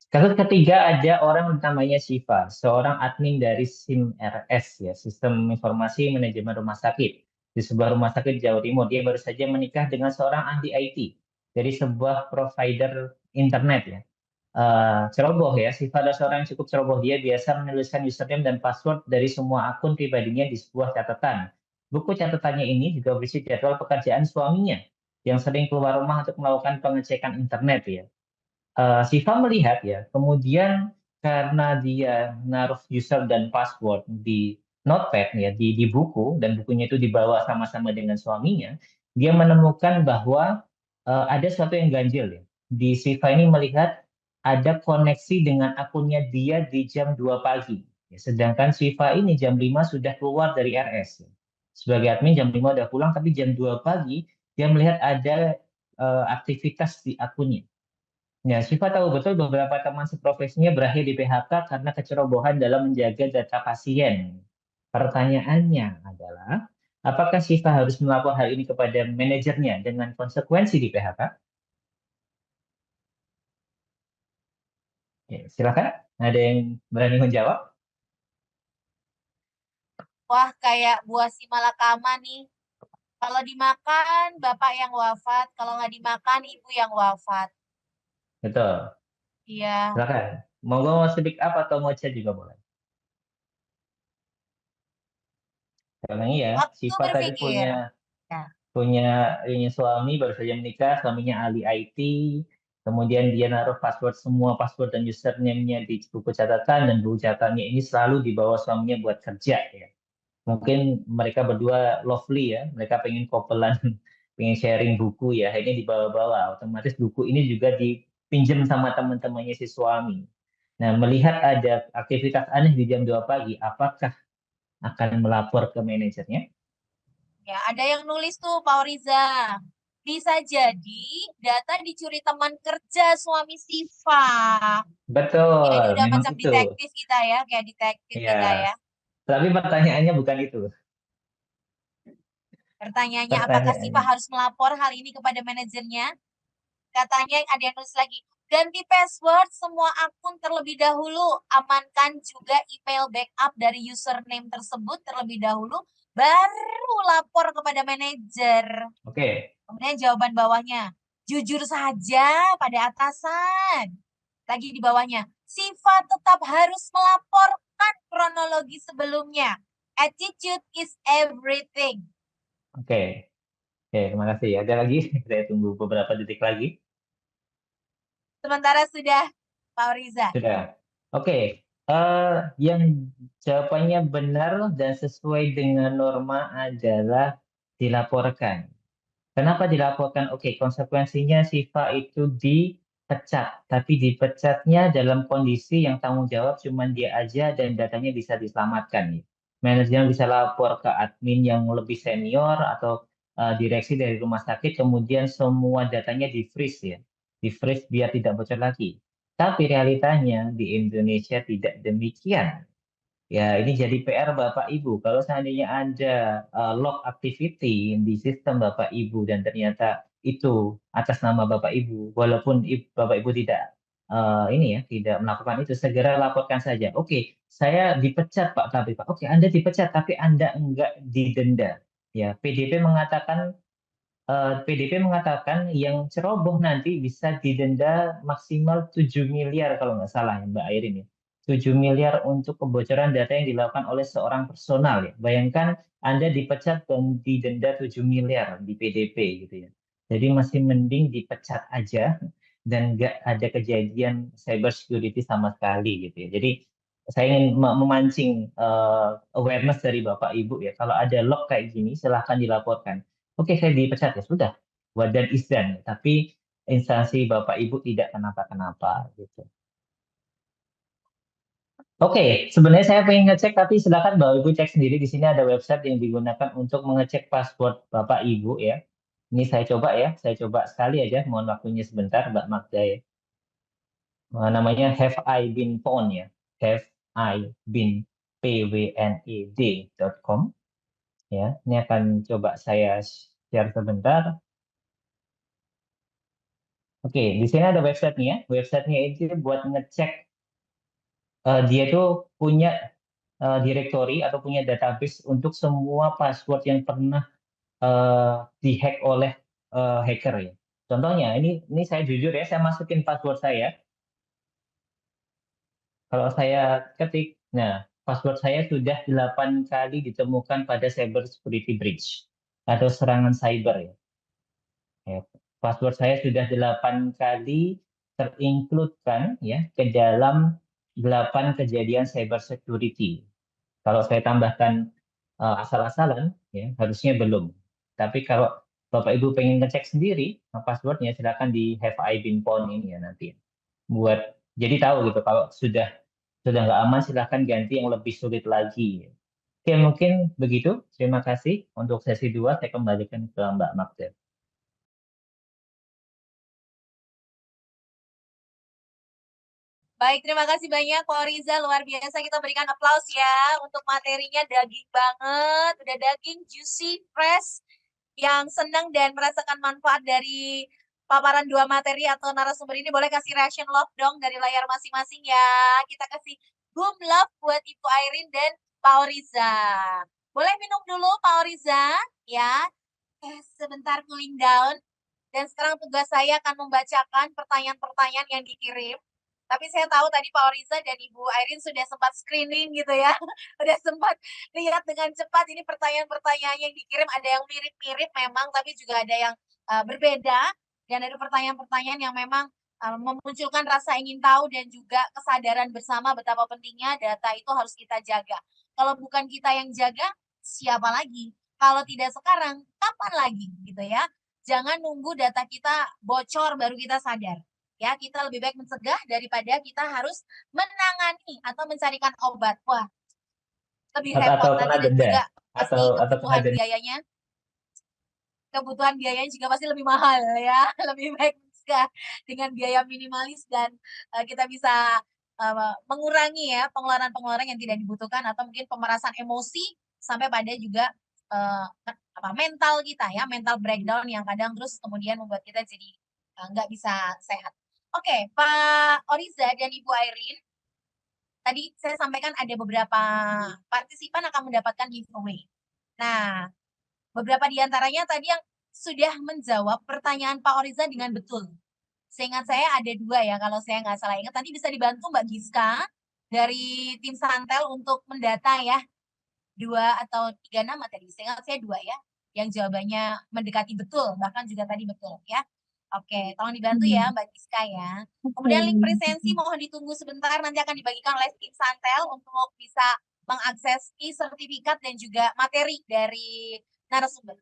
Kasus ketiga ada orang namanya Siva, seorang admin dari SIMRS ya, Sistem Informasi Manajemen Rumah Sakit di sebuah rumah sakit di Jawa Timur. Dia baru saja menikah dengan seorang ahli IT dari sebuah provider internet ya. Ceroboh ya, Siva adalah seorang yang cukup ceroboh. Dia biasa menuliskan username dan password dari semua akun pribadinya di sebuah catatan. Buku catatannya ini juga berisi jadwal pekerjaan suaminya yang sering keluar rumah untuk melakukan pengecekan internet ya. Siva melihat ya, kemudian karena dia naruh user dan password di notepad ya, di buku, dan bukunya itu dibawa sama-sama dengan suaminya, dia menemukan bahwa ada sesuatu yang ganjil ya. Di Siva ini melihat ada koneksi dengan akunnya dia di jam 2 pagi. Ya, sedangkan Siva ini jam 5 sudah keluar dari RS. Sebagai admin jam 5 udah pulang, tapi jam 2 pagi dia melihat ada aktivitas di akunnya. Ya, Siva tahu betul beberapa teman seprofesinya berakhir di PHK karena kecerobohan dalam menjaga data pasien. Pertanyaannya adalah, apakah Siva harus melapor hal ini kepada manajernya dengan konsekuensi di PHK? Ya, silakan. Ada yang berani menjawab? Wah, kayak buah si malakama nih. Kalau dimakan, bapak yang wafat. Kalau nggak dimakan, ibu yang wafat. Betul. Iya. Silakan. Mau speak up atau mau chat juga boleh. Karena ya, Waktu Siva tadi berpikir. Ya. punya suami baru saja menikah, suaminya ahli IT, kemudian dia naruh semua password dan username-nya di buku catatan, dan buku catatannya ini selalu dibawa suaminya buat kerja ya. Mungkin mereka berdua lovely ya, mereka pengen kopelan, pengen sharing buku ya, akhirnya dibawa-bawa. Otomatis buku ini juga dipinjam sama teman-temannya si suami. Nah, melihat ada aktivitas aneh di jam 2 pagi, apakah akan melapor ke manajernya? Ya, ada yang nulis tuh, Pak Riza. Bisa jadi data dicuri teman kerja suami Siva. Betul, Ya, ini udah memang macam itu. detektif kita ya, kayak detektif Ya, kita ya. tapi pertanyaannya bukan itu. Pertanyaannya, apakah Siva Pertanyaannya, harus melapor hal ini kepada manajernya? Katanya ada yang nulis lagi, ganti password semua akun terlebih dahulu, amankan juga email backup dari username tersebut terlebih dahulu, baru lapor kepada manajer. oke. Kemudian jawaban bawahnya, jujur saja pada atasan. Lagi di bawahnya, Siva tetap harus melaporkan kronologi sebelumnya. Attitude is everything. Oke, terima kasih. Ada lagi? Saya tunggu beberapa detik lagi. Sementara sudah, Pak Riza. Sudah. Oke, yang jawabannya benar dan sesuai dengan norma adalah dilaporkan. Kenapa dilaporkan? Oke, konsekuensinya Siva itu dipecat, tapi dipecatnya dalam kondisi yang tanggung jawab cuma dia aja dan datanya bisa diselamatkan. Manajer bisa lapor ke admin yang lebih senior atau direksi dari rumah sakit, kemudian semua datanya di-freeze ya, di-freeze biar tidak bocor lagi. Tapi realitanya di Indonesia tidak demikian. Ya, ini jadi PR Bapak Ibu. Kalau seandainya ada log activity di sistem Bapak Ibu dan ternyata itu atas nama Bapak Ibu, walaupun Bapak Ibu tidak ini ya, tidak melakukan itu, segera laporkan saja. Oke, saya dipecat Pak, tapi Pak. Oke, Anda dipecat, tapi Anda enggak didenda. Ya, PDP mengatakan yang ceroboh nanti bisa didenda maksimal 7 miliar kalau nggak salah ya Mbak Airin ya. 7 miliar untuk kebocoran data yang dilakukan oleh seorang personal ya. Bayangkan Anda dipecat dan didenda 7 miliar di PDP gitu ya. Jadi masih mending dipecat aja dan nggak ada kejadian cyber security sama sekali gitu ya. Jadi saya ingin memancing awareness dari Bapak Ibu ya. Kalau ada log kayak gini silahkan dilaporkan. Oke, saya dipecat ya sudah. Wadan isdan. Tapi instansi Bapak Ibu tidak kenapa-kenapa gitu. Oke, sebenarnya saya pengen ngecek tapi silakan Bapak Ibu cek sendiri. Di sini ada website yang digunakan untuk mengecek password Bapak Ibu ya. Ini saya coba ya. Saya coba sekali aja. Mohon waktunya sebentar Mbak Magda ya. Namanya Have I Been Pwned ya. Have I Been pwned.com ya. Ini akan coba saya share sebentar. Oke, di sini ada websitenya. Websitenya itu buat ngecek dia tuh punya directory atau punya database untuk semua password yang pernah dihack oleh hacker ya. Contohnya, ini saya jujur ya, saya masukin password saya. Kalau saya ketik, nah password saya sudah 8 kali ditemukan pada cyber security breach atau serangan cyber ya. Ya, password saya sudah 8 kali terincludekan ya ke dalam 8 kejadian cyber security. Kalau saya tambahkan asal-asalan ya harusnya belum. Tapi kalau Bapak Ibu pengen ngecek sendiri passwordnya, silakan di Have I Been Pwned ini ya nanti. Buat jadi tahu gitu kalau sudah nggak aman silahkan ganti yang lebih sulit lagi. Oke, mungkin begitu. Terima kasih. Untuk sesi 2 saya kembalikan ke Mbak Magda. Baik, terima kasih banyak Pak Riza, luar biasa. Kita berikan aplaus ya untuk materinya, daging banget, udah daging juicy, fresh, yang senang dan merasakan manfaat dari paparan dua materi atau narasumber ini. Boleh kasih reaction love dong dari layar masing-masing ya. Kita kasih boom love buat Ibu Airin dan Pak Riza. Boleh minum dulu Pak Riza ya. Sebentar cooling down. Dan sekarang tugas saya akan membacakan pertanyaan-pertanyaan yang dikirim. Tapi saya tahu tadi Pak Oriza dan Ibu Airin sudah sempat screening gitu ya. Sudah sempat lihat dengan cepat ini pertanyaan-pertanyaan yang dikirim. Ada yang mirip-mirip memang, tapi juga ada yang berbeda. Dan ada pertanyaan-pertanyaan yang memang memunculkan rasa ingin tahu dan juga kesadaran bersama betapa pentingnya data itu harus kita jaga. Kalau bukan kita yang jaga, siapa lagi? Kalau tidak sekarang, kapan lagi gitu ya? Jangan nunggu data kita bocor baru kita sadar. Ya, kita lebih baik mencegah daripada kita harus menangani atau mencarikan obat. Wah, lebih repot Atau nanti kena dan denda. juga pasti Atau kena kebutuhan denda. biayanya. Kebutuhan biayanya juga pasti lebih mahal ya. Lebih baik mencegah dengan biaya minimalis dan kita bisa mengurangi ya pengeluaran-pengeluaran yang tidak dibutuhkan atau mungkin pemerasan emosi sampai pada juga mental kita ya, mental breakdown yang kadang terus kemudian membuat kita jadi nggak bisa sehat. Oke, Pak Oriza dan Ibu Airin, tadi saya sampaikan ada beberapa partisipan akan mendapatkan giveaway. Nah, beberapa di antaranya tadi yang sudah menjawab pertanyaan Pak Oriza dengan betul. Seingat saya ada 2 ya, kalau saya nggak salah ingat. Nanti bisa dibantu Mbak Giska dari tim Santel untuk mendata ya. 2 atau 3 nama tadi. Seingat saya 2 ya. Yang jawabannya mendekati betul, bahkan juga tadi betul ya. Oke, tolong dibantu ya Mbak Giska ya. Kemudian link presensi mohon ditunggu sebentar, nanti akan dibagikan oleh tim Santel untuk bisa mengakses e-sertifikat dan juga materi dari narasumber.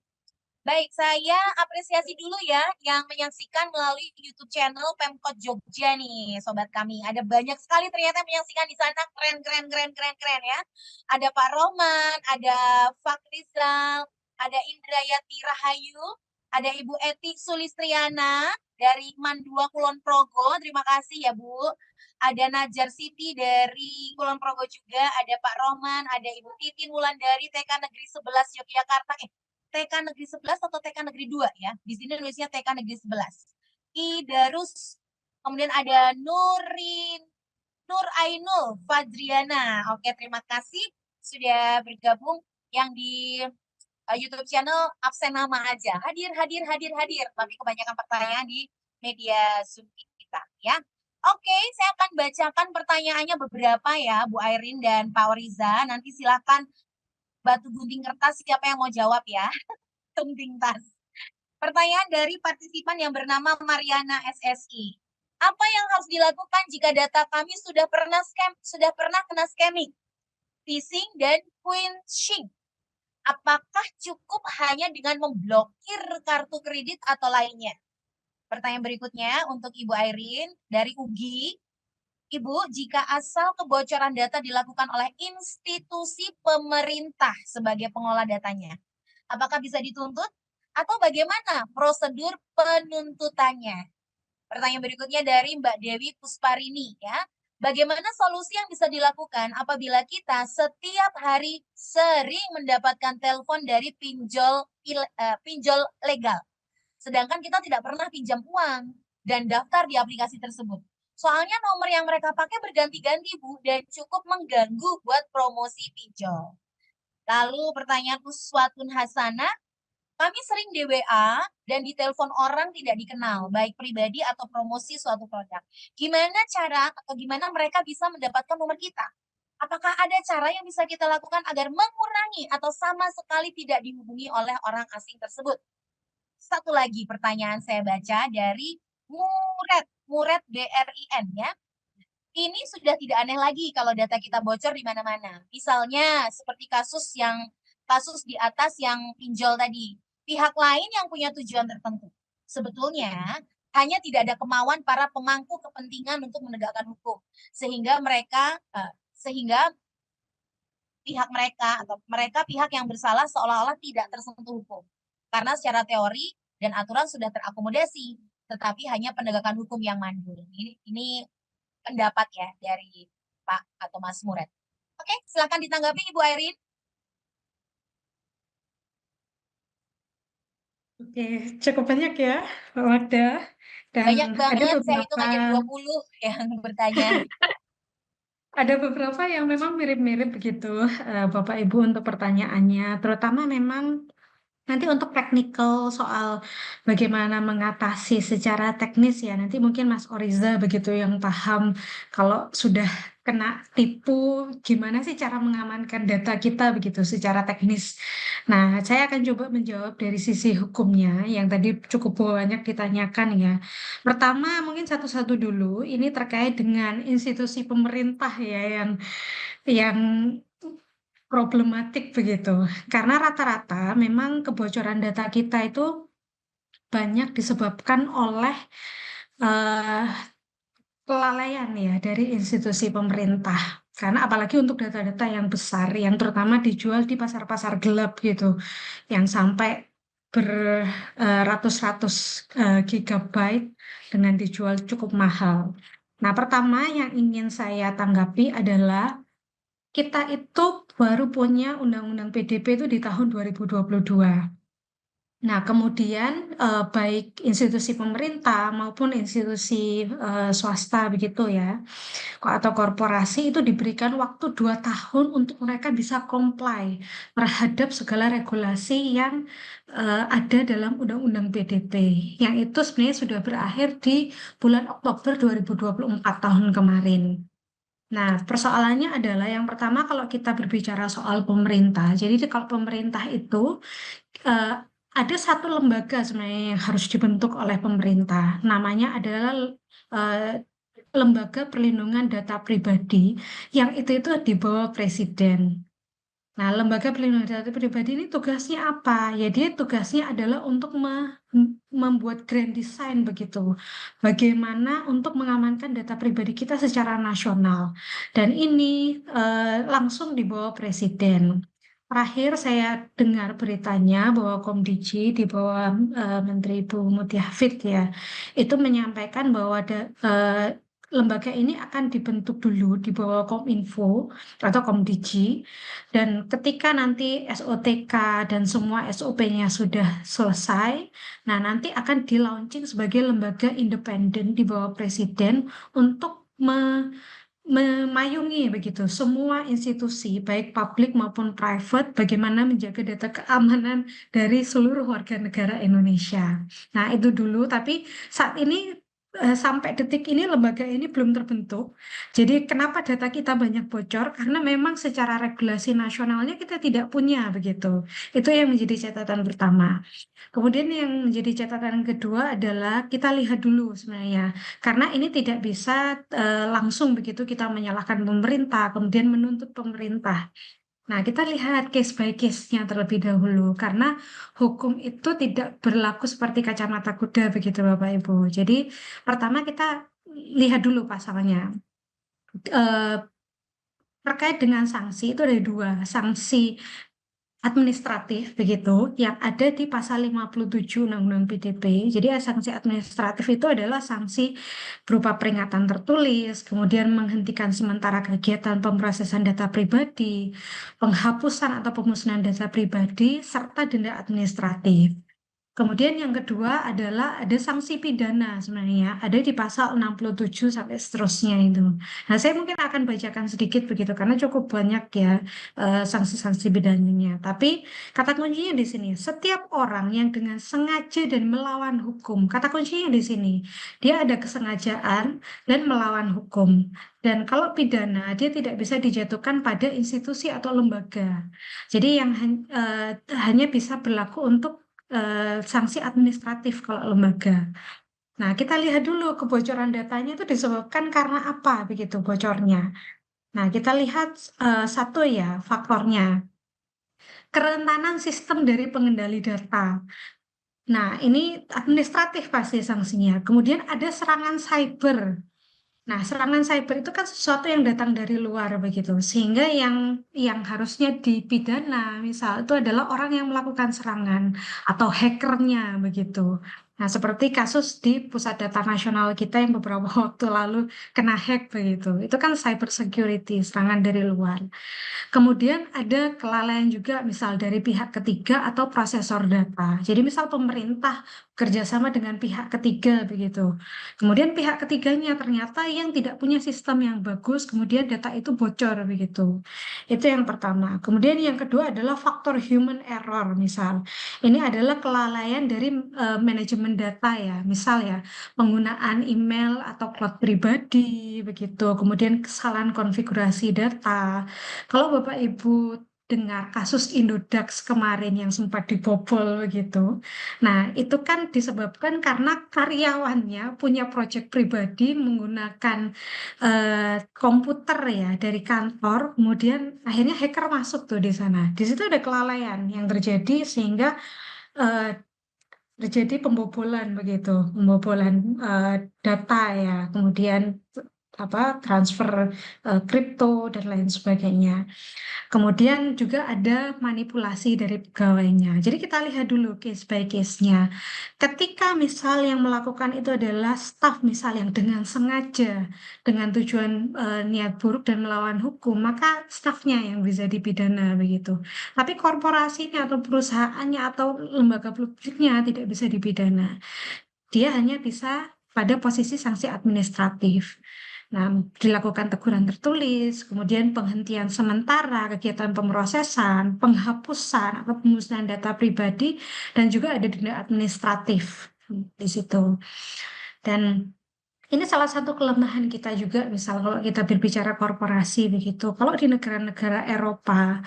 Baik, saya apresiasi dulu ya yang menyaksikan melalui YouTube channel Pemkot Jogja nih, sobat kami. Ada banyak sekali ternyata yang menyaksikan di sana, keren ya. Ada Pak Roman, ada Fakrizal, ada Indrayati Rahayu, ada Ibu Etik Sulistriana dari Mandua Kulon Progo, terima kasih ya Bu. Ada Najar Siti dari Kulon Progo juga, ada Pak Roman, ada Ibu Titin Wulandari TK Negeri 11 Yogyakarta. TK Negeri 11 atau TK Negeri 2 ya. Di sini nulisnya TK Negeri 11. Idarus. Kemudian ada Nur Ainul Fadriana. Oke, terima kasih sudah bergabung yang di YouTube channel absen nama aja. Hadir. Tapi kebanyakan pertanyaan di media Zoom kita ya. Oke, saya akan bacakan pertanyaannya beberapa ya, Bu Airin dan Pak Oriza. Nanti silakan batu gunting kertas siapa yang mau jawab ya. Gunting tas. Pertanyaan dari partisipan yang bernama Mariana SSI. Apa yang harus dilakukan jika data kami sudah pernah kena scamming, phishing dan phishing? Apakah cukup hanya dengan memblokir kartu kredit atau lainnya? Pertanyaan berikutnya untuk Ibu Airin dari UGI. Ibu, jika asal kebocoran data dilakukan oleh institusi pemerintah sebagai pengelola datanya, apakah bisa dituntut? Atau bagaimana prosedur penuntutannya? Pertanyaan berikutnya dari Mbak Dewi Pusparini ya. Bagaimana solusi yang bisa dilakukan apabila kita setiap hari sering mendapatkan telepon dari pinjol legal, sedangkan kita tidak pernah pinjam uang dan daftar di aplikasi tersebut? Soalnya nomor yang mereka pakai berganti-ganti, Bu, dan cukup mengganggu buat promosi pinjol. Lalu pertanyaan Uswatun Hasanah, kami sering di WA dan ditelepon orang tidak dikenal, baik pribadi atau promosi suatu produk. Gimana cara atau gimana mereka bisa mendapatkan nomor kita? Apakah ada cara yang bisa kita lakukan agar mengurangi atau sama sekali tidak dihubungi oleh orang asing tersebut? Satu lagi pertanyaan saya baca dari Muret BRIN ya. Ini sudah tidak aneh lagi kalau data kita bocor di mana-mana. Misalnya seperti kasus di atas yang pinjol tadi. pihak lain yang punya tujuan tertentu. Sebetulnya hanya tidak ada kemauan para pemangku kepentingan untuk menegakkan hukum, sehingga sehingga pihak mereka atau mereka pihak yang bersalah seolah-olah tidak tersentuh hukum. Karena secara teori dan aturan sudah terakomodasi, tetapi hanya penegakan hukum yang mandul. Ini pendapat ya dari Pak atau Mas Muret. Oke, silakan ditanggapi Ibu Airin. Oke, cukup banyak ya, Pak Magda. Dan Banyak ada banget, saya hitung aja beberapa 20 yang bertanya. Ada beberapa yang memang mirip-mirip begitu, Bapak Ibu untuk pertanyaannya, terutama memang nanti untuk teknikal soal bagaimana mengatasi secara teknis ya, nanti mungkin Mas Oriza begitu yang paham kalau sudah kena tipu, gimana sih cara mengamankan data kita begitu secara teknis. Nah, saya akan coba menjawab dari sisi hukumnya yang tadi cukup banyak ditanyakan ya. Pertama, mungkin satu-satu dulu, ini terkait dengan institusi pemerintah ya yang problematik begitu. Karena rata-rata memang kebocoran data kita itu banyak disebabkan oleh eh, kelalaian ya dari institusi pemerintah. Karena apalagi untuk data-data yang besar, yang terutama dijual di pasar-pasar gelap gitu, yang sampai beratus-ratus gigabyte dengan dijual cukup mahal. Nah, pertama yang ingin saya tanggapi adalah kita itu baru punya Undang-Undang PDP itu di tahun 2022. Nah, kemudian baik institusi pemerintah maupun institusi swasta begitu ya, atau korporasi itu diberikan waktu 2 tahun untuk mereka bisa comply terhadap segala regulasi yang ada dalam Undang-Undang PDP. Yang itu sebenarnya sudah berakhir di bulan Oktober 2024 tahun kemarin. Nah, persoalannya adalah yang pertama kalau kita berbicara soal pemerintah, jadi kalau pemerintah itu eh, ada satu lembaga sebenarnya yang harus dibentuk oleh pemerintah, namanya adalah eh, Lembaga Perlindungan Data Pribadi, yang itu di bawah Presiden. Nah, Lembaga Perlindungan Data Pribadi ini tugasnya apa? Ya, dia tugasnya adalah untuk membuat grand design begitu. Bagaimana untuk mengamankan data pribadi kita secara nasional. Dan ini langsung di bawah Presiden. Terakhir saya dengar beritanya bahwa Komdiji di bawah Menteri Ibu Mutia Hafid ya, itu menyampaikan bahwa lembaga ini akan dibentuk dulu di bawah Kominfo atau Komdiji, dan ketika nanti SOTK dan semua SOP-nya sudah selesai, nah nanti akan di-launching sebagai lembaga independen di bawah Presiden untuk memayungi begitu semua institusi baik publik maupun private bagaimana menjaga data keamanan dari seluruh warga negara Indonesia. Nah, itu dulu, tapi saat ini sampai detik ini lembaga ini belum terbentuk. Jadi kenapa data kita banyak bocor? Karena memang secara regulasi nasionalnya kita tidak punya begitu. Itu yang menjadi catatan pertama. Kemudian yang menjadi catatan kedua adalah kita lihat dulu sebenarnya, karena ini tidak bisa langsung begitu kita menyalahkan pemerintah, kemudian menuntut pemerintah. Nah, kita lihat case by case-nya terlebih dahulu, karena hukum itu tidak berlaku seperti kacamata kuda begitu Bapak Ibu. Jadi pertama kita lihat dulu pasalnya. Terkait dengan sanksi itu ada dua, sanksi administratif begitu yang ada di pasal 57 Undang-Undang PDP. Jadi sanksi administratif itu adalah sanksi berupa peringatan tertulis, kemudian menghentikan sementara kegiatan pemrosesan data pribadi, penghapusan atau pemusnahan data pribadi, serta denda administratif. Kemudian yang kedua adalah ada sanksi pidana sebenarnya, ada di pasal 67 sampai seterusnya itu. Nah, saya mungkin akan bacakan sedikit begitu karena cukup banyak ya sanksi-sanksi pidananya. Tapi kata kuncinya di sini, setiap orang yang dengan sengaja dan melawan hukum, kata kuncinya di sini, dia ada kesengajaan dan melawan hukum. Dan kalau pidana, dia tidak bisa dijatuhkan pada institusi atau lembaga. Jadi yang hanya bisa berlaku untuk sanksi administratif kalau lembaga. Nah, kita lihat dulu kebocoran datanya itu disebabkan karena apa begitu bocornya. Nah, kita lihat satu ya faktornya. kerentanan sistem dari pengendali data. Nah, ini administratif pasti sanksinya. Kemudian ada serangan cyber. Nah, serangan cyber itu kan sesuatu yang datang dari luar begitu, sehingga yang harusnya dipidana, misal itu adalah orang yang melakukan serangan atau hackernya begitu. Nah, seperti kasus di Pusat Data Nasional kita yang beberapa waktu lalu kena hack begitu. Itu kan cyber security, serangan dari luar. Kemudian ada kelalaian juga misal dari pihak ketiga atau prosesor data. Jadi misal pemerintah kerjasama dengan pihak ketiga begitu. Kemudian pihak ketiganya ternyata yang tidak punya sistem yang bagus, kemudian data itu bocor begitu. Itu yang pertama. Kemudian yang kedua adalah faktor human error misal. Ini adalah kelalaian dari manajemen data ya. Misal ya, penggunaan email atau cloud pribadi begitu. Kemudian kesalahan konfigurasi data. Kalau Bapak Ibu dengar kasus Indodax kemarin yang sempat dibobol begitu, nah itu kan disebabkan karena karyawannya punya proyek pribadi menggunakan komputer ya dari kantor, kemudian akhirnya hacker masuk tuh di sana. Di situ ada kelalaian yang terjadi sehingga eh, terjadi pembobolan begitu, pembobolan data ya, kemudian transfer kripto dan lain sebagainya. Kemudian juga ada manipulasi dari pegawainya. Jadi kita lihat dulu case by case-nya. Ketika misal yang melakukan itu adalah staf misal yang dengan sengaja, dengan tujuan niat buruk dan melawan hukum, maka stafnya yang bisa dipidana begitu. Tapi korporasinya atau perusahaannya atau lembaga publiknya tidak bisa dipidana. Dia hanya bisa pada posisi sanksi administratif. Nah, dilakukan teguran tertulis, kemudian penghentian sementara kegiatan pemrosesan, penghapusan atau pemusnahan data pribadi, dan juga ada denda administratif di situ. Dan ini salah satu kelemahan kita juga, misal kalau kita berbicara korporasi begitu. Kalau di negara-negara Eropa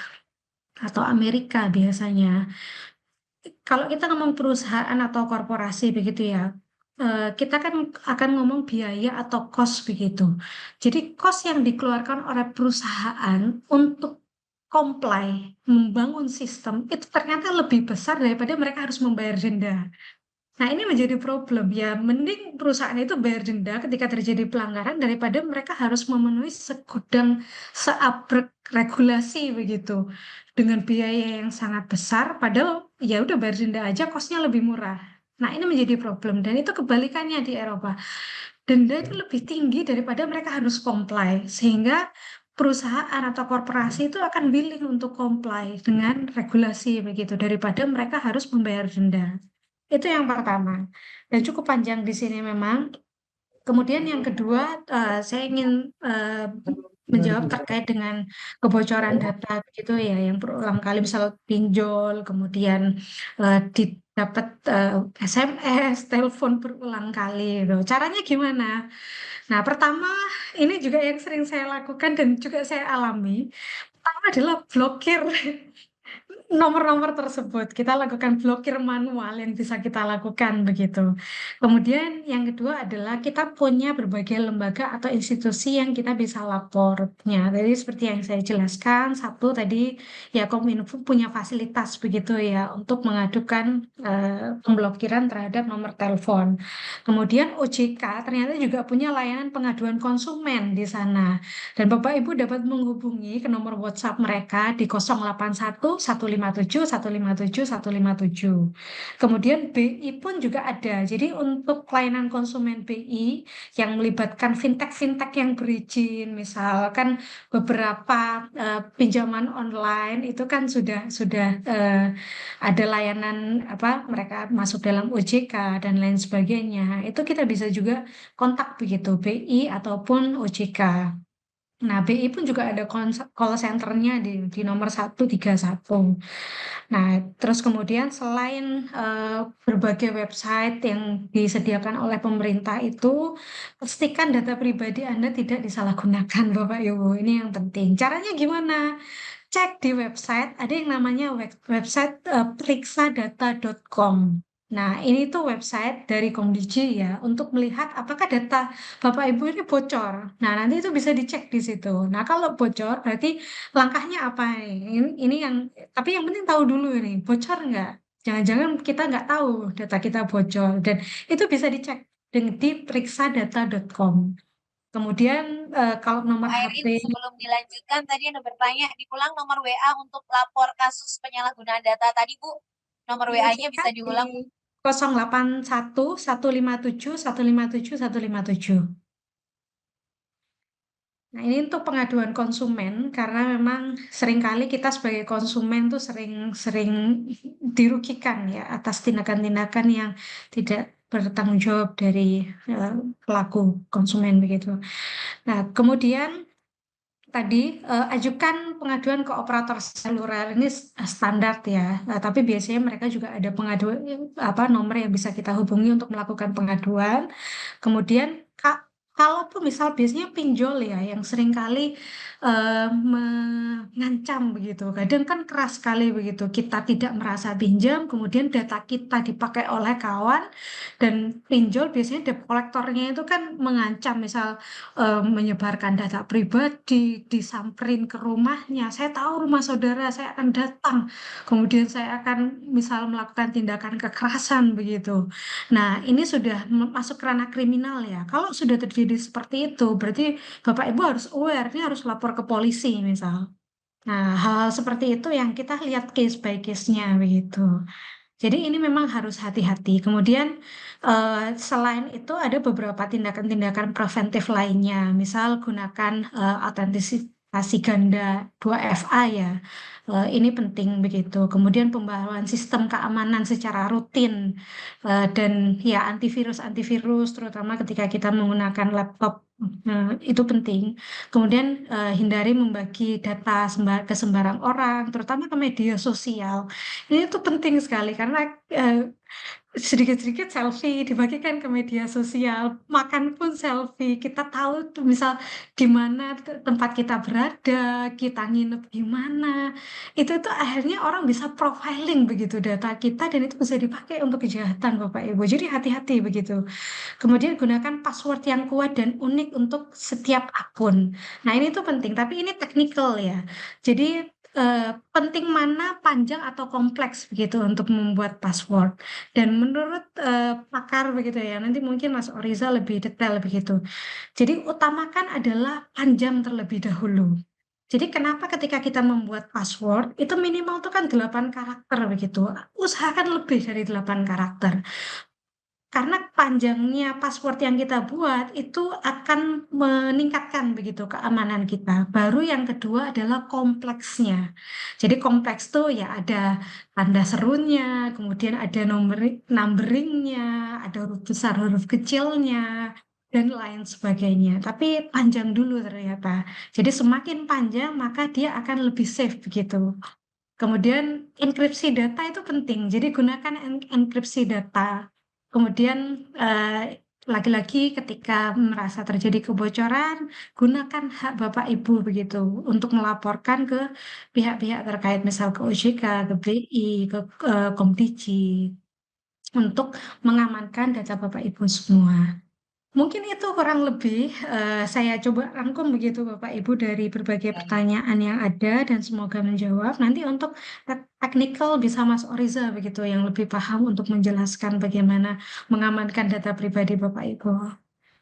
atau Amerika biasanya, kalau kita ngomong perusahaan atau korporasi begitu ya, kita kan akan ngomong biaya atau cost begitu. Jadi cost yang dikeluarkan oleh perusahaan untuk comply, membangun sistem, itu ternyata lebih besar daripada mereka harus membayar denda. Nah, ini menjadi problem ya. Mending perusahaan itu bayar denda ketika terjadi pelanggaran daripada mereka harus memenuhi segudang seabrek regulasi begitu dengan biaya yang sangat besar. Padahal ya udah bayar denda aja, kosnya lebih murah. Nah, ini menjadi problem dan itu kebalikannya di Eropa. Denda itu lebih tinggi daripada mereka harus comply sehingga perusahaan atau korporasi itu akan willing untuk comply dengan regulasi begitu daripada mereka harus membayar denda. Itu yang pertama. Dan cukup panjang di sini memang. Kemudian yang kedua, saya ingin menjawab terkait dengan kebocoran data begitu ya, yang berulang kali misal pinjol, kemudian didapat SMS, telepon berulang kali. Gitu. Caranya gimana? Nah, pertama ini juga yang sering saya lakukan dan juga saya alami. Pertama adalah blokir nomor-nomor tersebut. Kita lakukan blokir manual yang bisa kita lakukan begitu. Kemudian yang kedua adalah kita punya berbagai lembaga atau institusi yang kita bisa lapornya. Jadi seperti yang saya jelaskan, satu tadi ya Kominfo punya fasilitas begitu ya untuk mengadukan pemblokiran terhadap nomor telepon. Kemudian OJK ternyata juga punya layanan pengaduan konsumen di sana. Dan Bapak Ibu dapat menghubungi ke nomor WhatsApp mereka di 081 157 157 157. Kemudian BI pun juga ada. Jadi untuk pelayanan konsumen BI yang melibatkan fintech-fintech yang berizin, misalkan beberapa pinjaman online itu kan sudah ada layanan mereka masuk dalam OJK dan lain sebagainya. Itu kita bisa juga kontak begitu BI ataupun OJK. Nah, BI pun juga ada call center-nya di nomor 131. Nah, terus kemudian selain berbagai website yang disediakan oleh pemerintah itu, pastikan data pribadi Anda tidak disalahgunakan, Bapak Ibu. Ini yang penting. Caranya gimana? Cek di website, ada yang namanya website periksadata.com. Nah, ini tuh website dari Komdigi ya untuk melihat apakah data Bapak Ibu ini bocor. Nah, nanti itu bisa dicek di situ. Nah, kalau bocor berarti langkahnya apa nih? Ini yang tapi yang penting tahu dulu ini bocor nggak? Jangan-jangan kita nggak tahu data kita bocor dan itu bisa dicek di periksadata.com. Kemudian kalau nomor Bu HP Airin, sebelum dilanjutkan, tadi ada bertanya, diulang nomor WA untuk lapor kasus penyalahgunaan data tadi, Bu. Nomor WA-nya bisa diulang. 081 157 157 157. Nah, ini untuk pengaduan konsumen karena memang seringkali kita sebagai konsumen tuh sering dirugikan ya atas tindakan-tindakan yang tidak bertanggung jawab dari pelaku konsumen begitu. Nah, kemudian tadi ajukan pengaduan ke operator seluler ini standar ya. Nah, tapi biasanya mereka juga ada pengaduan nomor yang bisa kita hubungi untuk melakukan pengaduan. Kemudian kalaupun misal biasanya pinjol ya yang seringkali mengancam begitu. Kadang kan keras sekali begitu. Kita tidak merasa pinjam, kemudian data kita dipakai oleh kawan dan pinjol biasanya debt kolektornya itu kan mengancam misal menyebarkan data pribadi, disamperin ke rumahnya. Saya tahu rumah saudara, saya akan datang. Kemudian saya akan misal melakukan tindakan kekerasan begitu. Nah, ini sudah masuk ranah kriminal ya. Kalau sudah terjadi seperti itu, berarti Bapak Ibu harus aware, ini harus lapor ke polisi misal. Nah, hal seperti itu yang kita lihat case by case-nya begitu. Jadi ini memang harus hati-hati. Kemudian selain itu ada beberapa tindakan-tindakan preventif lainnya. Misal gunakan autentisasi ganda 2FA ya. Ini penting begitu. Kemudian pembaharuan sistem keamanan secara rutin dan ya antivirus terutama ketika kita menggunakan laptop itu penting. Kemudian hindari membagi data ke sembarang orang, terutama ke media sosial. Ini tuh penting sekali karena sedikit-sedikit selfie dibagikan ke media sosial, makan pun selfie. Kita tahu tuh misal di mana tempat kita berada, kita nginep di mana. Itu tuh akhirnya orang bisa profiling begitu data kita dan itu bisa dipakai untuk kejahatan Bapak Ibu. Jadi hati-hati begitu. Kemudian gunakan password yang kuat dan unik untuk setiap akun. Nah, ini tuh penting, tapi ini technical ya. Jadi penting mana panjang atau kompleks begitu untuk membuat password. Dan menurut pakar begitu ya, nanti mungkin Mas Oriza lebih detail begitu. Jadi utamakan adalah panjang terlebih dahulu. Jadi kenapa ketika kita membuat password itu minimal itu kan 8 karakter begitu. Usahakan lebih dari 8 karakter. Karena panjangnya password yang kita buat itu akan meningkatkan begitu keamanan kita. Baru yang kedua adalah kompleksnya. Jadi kompleks tuh ya ada tanda serunya, kemudian ada numberingnya, ada huruf besar, huruf kecilnya, dan lain sebagainya. Tapi panjang dulu ternyata. Jadi semakin panjang maka dia akan lebih safe begitu. Kemudian enkripsi data itu penting. Jadi gunakan enkripsi data. Kemudian lagi-lagi ketika merasa terjadi kebocoran, gunakan hak Bapak Ibu begitu untuk melaporkan ke pihak-pihak terkait, misal ke OJK, ke BI, ke Komdigi, untuk mengamankan data Bapak Ibu semua. Mungkin itu kurang lebih saya coba rangkum begitu Bapak Ibu dari berbagai pertanyaan yang ada dan semoga menjawab. Nanti untuk technical bisa Mas Oriza begitu yang lebih paham untuk menjelaskan bagaimana mengamankan data pribadi Bapak Ibu.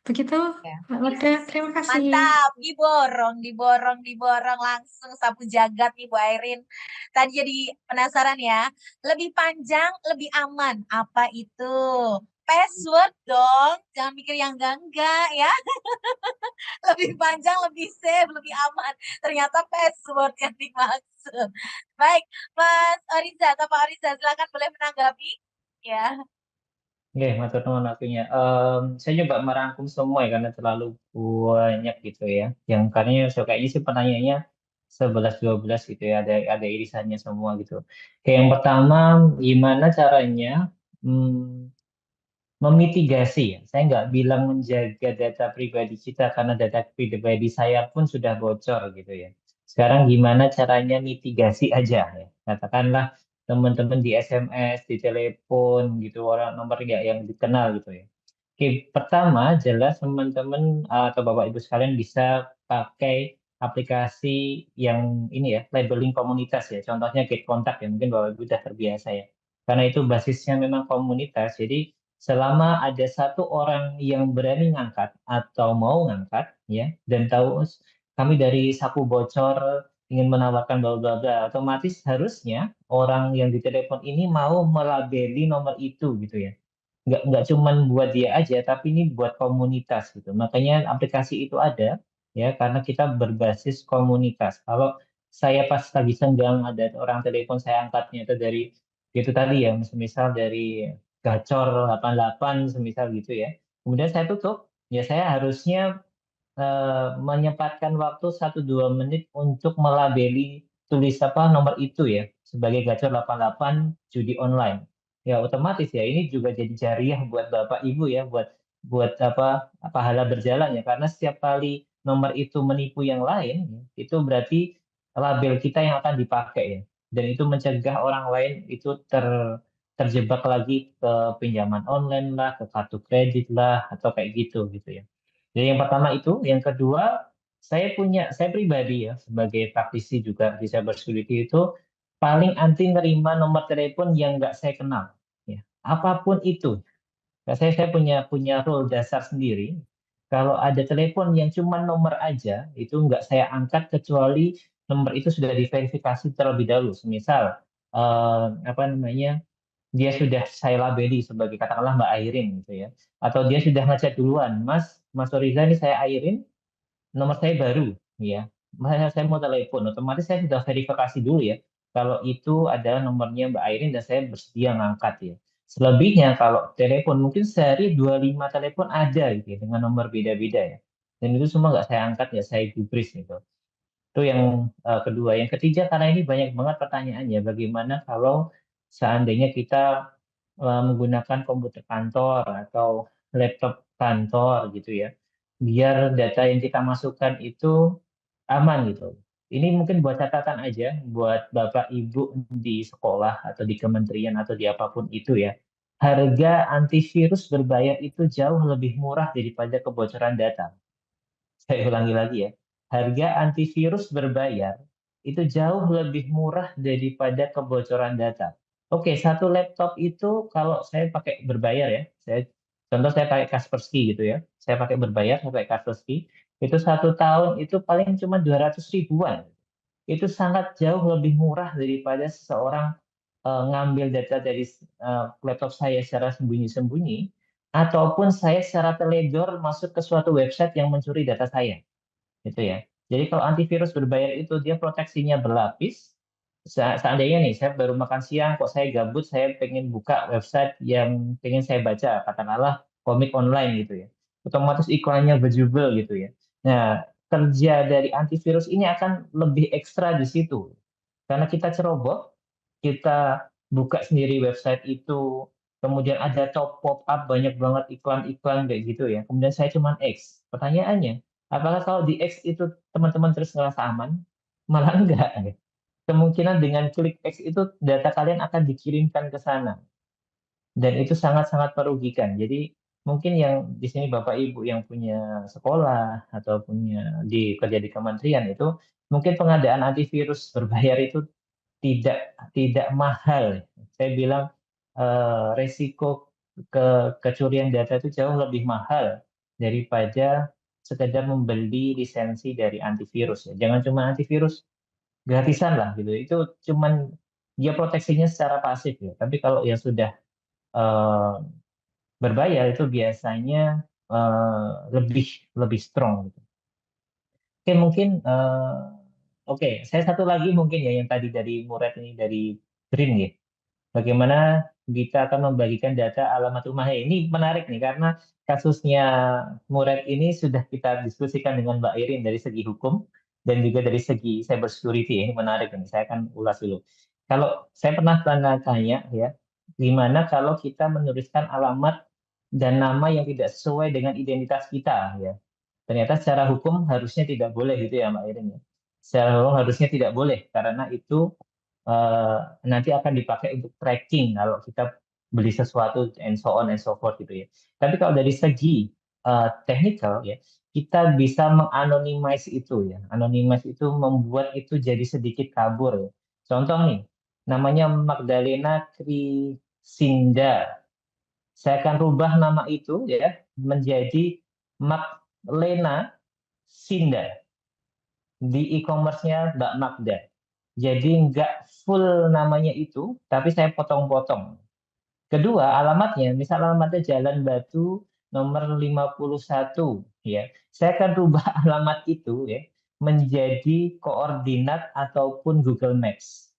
Begitu, Ya. Mbak Oda. Terima kasih. Mantap, diborong langsung sapu jagat nih Bu Airin. Tadi jadi penasaran ya, lebih panjang, lebih aman. Apa itu? Password dong, jangan mikir yang enggak ya. Lebih panjang, lebih safe, lebih aman. Ternyata password yang dimaksud. Baik, Mas Oriza atau Pak Oriza, silakan boleh menanggapi. Ya. Oke, matur nuwun waktunya. Saya coba merangkum semua ya karena terlalu banyak gitu ya. Yang kayaknya kayaknya sih pertanyaannya 11-12 gitu ya, ada irisannya semua gitu. Oke, yang pertama, gimana caranya memitigasi ya. Saya nggak bilang menjaga data pribadi kita karena data pribadi saya pun sudah bocor gitu ya. Sekarang gimana caranya mitigasi aja ya. Katakanlah teman-teman di SMS, di telepon gitu, orang nomor yang dikenal gitu ya. Oke, pertama jelas teman-teman atau Bapak Ibu sekalian bisa pakai aplikasi yang ini ya, labeling komunitas ya. Contohnya Get Contact ya, mungkin Bapak Ibu sudah terbiasa ya. Karena itu basisnya memang komunitas, jadi selama ada satu orang yang berani ngangkat atau mau ngangkat ya, dan tahu kami dari Saku Bocor ingin menawarkan bla bla bla, otomatis harusnya orang yang ditelepon ini mau melabeli nomor itu gitu ya. Nggak cuman buat dia aja, tapi ini buat komunitas gitu. Makanya aplikasi itu ada ya, karena kita berbasis komunitas. Kalau saya pas lagi senggang ada orang telepon, saya angkatnya itu dari itu tadi ya, misal dari Gacor 88 semisal gitu ya. Kemudian saya tutup, ya saya harusnya menyempatkan waktu 1-2 menit untuk melabeli tulis apa nomor itu ya sebagai Gacor 88 judi online. Ya otomatis ya ini juga jadi jariah buat Bapak Ibu ya, buat buat apa pahala berjalan ya, karena setiap kali nomor itu menipu yang lain ya, itu berarti label kita yang akan dipakai ya, dan itu mencegah orang lain itu terjebak lagi ke pinjaman online lah, ke kartu kredit lah, atau kayak gitu gitu ya. Jadi yang pertama itu, yang kedua saya pribadi ya sebagai praktisi juga di cybersecurity itu paling anti nerima nomor telepon yang nggak saya kenal. Ya, apapun itu. Nah, saya punya rule dasar sendiri. Kalau ada telepon yang cuma nomor aja, itu nggak saya angkat kecuali nomor itu sudah diverifikasi terlebih dahulu. Misal apa namanya, dia sudah saya labeli sebagai katakanlah Mbak Airin gitu ya, atau dia sudah ngechat duluan, Mas Riza ini saya Airin, nomor saya baru ya, saya mau telepon, otomatis saya sudah verifikasi dulu ya kalau itu adalah nomornya Mbak Airin dan saya bersedia ngangkat ya. Selebihnya kalau telepon mungkin sehari 25 telepon ada gitu ya, dengan nomor beda-beda ya, dan itu semua nggak saya angkat ya, saya gubris gitu. Itu yang kedua. Yang ketiga, karena ini banyak banget pertanyaannya, bagaimana kalau seandainya kita menggunakan komputer kantor atau laptop kantor gitu ya, biar data yang kita masukkan itu aman gitu. Ini mungkin buat catatan aja buat Bapak Ibu di sekolah atau di kementerian atau di apapun itu ya. Harga antivirus berbayar itu jauh lebih murah daripada kebocoran data. Saya ulangi lagi ya, harga antivirus berbayar itu jauh lebih murah daripada kebocoran data. Oke, satu laptop itu kalau saya pakai berbayar ya, contoh saya pakai Kaspersky gitu ya, saya pakai berbayar, saya pakai Kaspersky, itu 1 tahun itu paling cuma 200 ribuan. Itu sangat jauh lebih murah daripada seseorang ngambil data dari laptop saya secara sembunyi-sembunyi, ataupun saya secara teledor masuk ke suatu website yang mencuri data saya, gitu ya. Jadi kalau antivirus berbayar itu dia proteksinya berlapis. Seandainya nih saya baru makan siang kok saya gabut, saya pengen buka website yang pengen saya baca, katakanlah komik online gitu ya. Otomatis iklannya berjubel gitu ya. Nah, kerja dari antivirus ini akan lebih ekstra di situ. Karena kita ceroboh, kita buka sendiri website itu, kemudian ada pop up banyak banget iklan-iklan kayak gitu ya. Kemudian saya cuman X. Pertanyaannya, apakah kalau di X itu teman-teman terus ngerasa aman? Malah enggak ya. Kemungkinan dengan klik X itu data kalian akan dikirimkan ke sana. Dan itu sangat-sangat merugikan. Jadi mungkin yang di sini Bapak Ibu yang punya sekolah atau punya kerja di kementerian itu, mungkin pengadaan antivirus berbayar itu tidak mahal. Saya bilang resiko kecurian data itu jauh lebih mahal daripada sekedar membeli lisensi dari antivirus ya. Jangan cuma antivirus gratisan lah gitu. Itu cuman dia proteksinya secara pasif ya. Tapi kalau yang sudah eh, berbayar itu biasanya lebih lebih strong gitu. Oke, mungkin oke, saya satu lagi mungkin ya yang tadi dari Muret ini dari Green ya. Bagaimana kita akan membagikan data alamat rumahnya. Ini menarik nih karena kasusnya Muret ini sudah kita diskusikan dengan Mbak Irin dari segi hukum dan juga dari segi cybersecurity. Ini menarik nih. Saya akan ulas dulu. Kalau saya pernah tanya ya, gimana kalau kita menuliskan alamat dan nama yang tidak sesuai dengan identitas kita ya. Ternyata secara hukum harusnya tidak boleh gitu ya Mbak Irin ya. Secara hukum harusnya tidak boleh karena itu nanti akan dipakai untuk tracking kalau kita beli sesuatu and so on and so forth gitu ya. Tapi kalau dari segi technical ya, kita bisa menganonymize itu ya. Anonymize itu membuat itu jadi sedikit kabur ya. Contoh nih, namanya Magdalena Krisinda. Saya akan rubah nama itu ya menjadi Magdalena Sinda di e-commerce-nya Mbak Magda. Jadi nggak full namanya itu, tapi saya potong-potong. Kedua, alamatnya, misal alamatnya Jalan Batu nomor 51, ya. Saya akan rubah alamat itu ya menjadi koordinat ataupun Google Maps.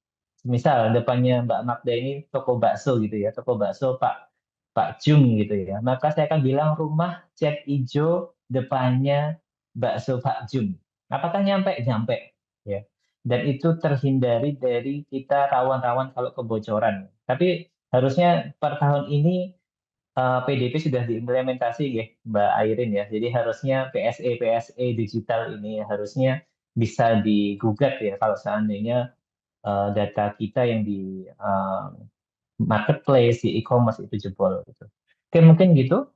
Misal depannya Mbak Magda ini toko bakso gitu ya, toko bakso Pak Jum gitu ya. Maka saya akan bilang rumah cat hijau depannya bakso Pak Jum. Apakah nyampe? Nyampe. Ya. Dan itu terhindari dari kita rawan-rawan kalau kebocoran. Tapi harusnya per tahun ini PDP sudah diimplementasi ya Mbak Airin ya. Jadi harusnya PSE digital ini harusnya bisa digugat ya kalau seandainya data kita yang di marketplace, di e-commerce itu jebol gitu. Oke, mungkin gitu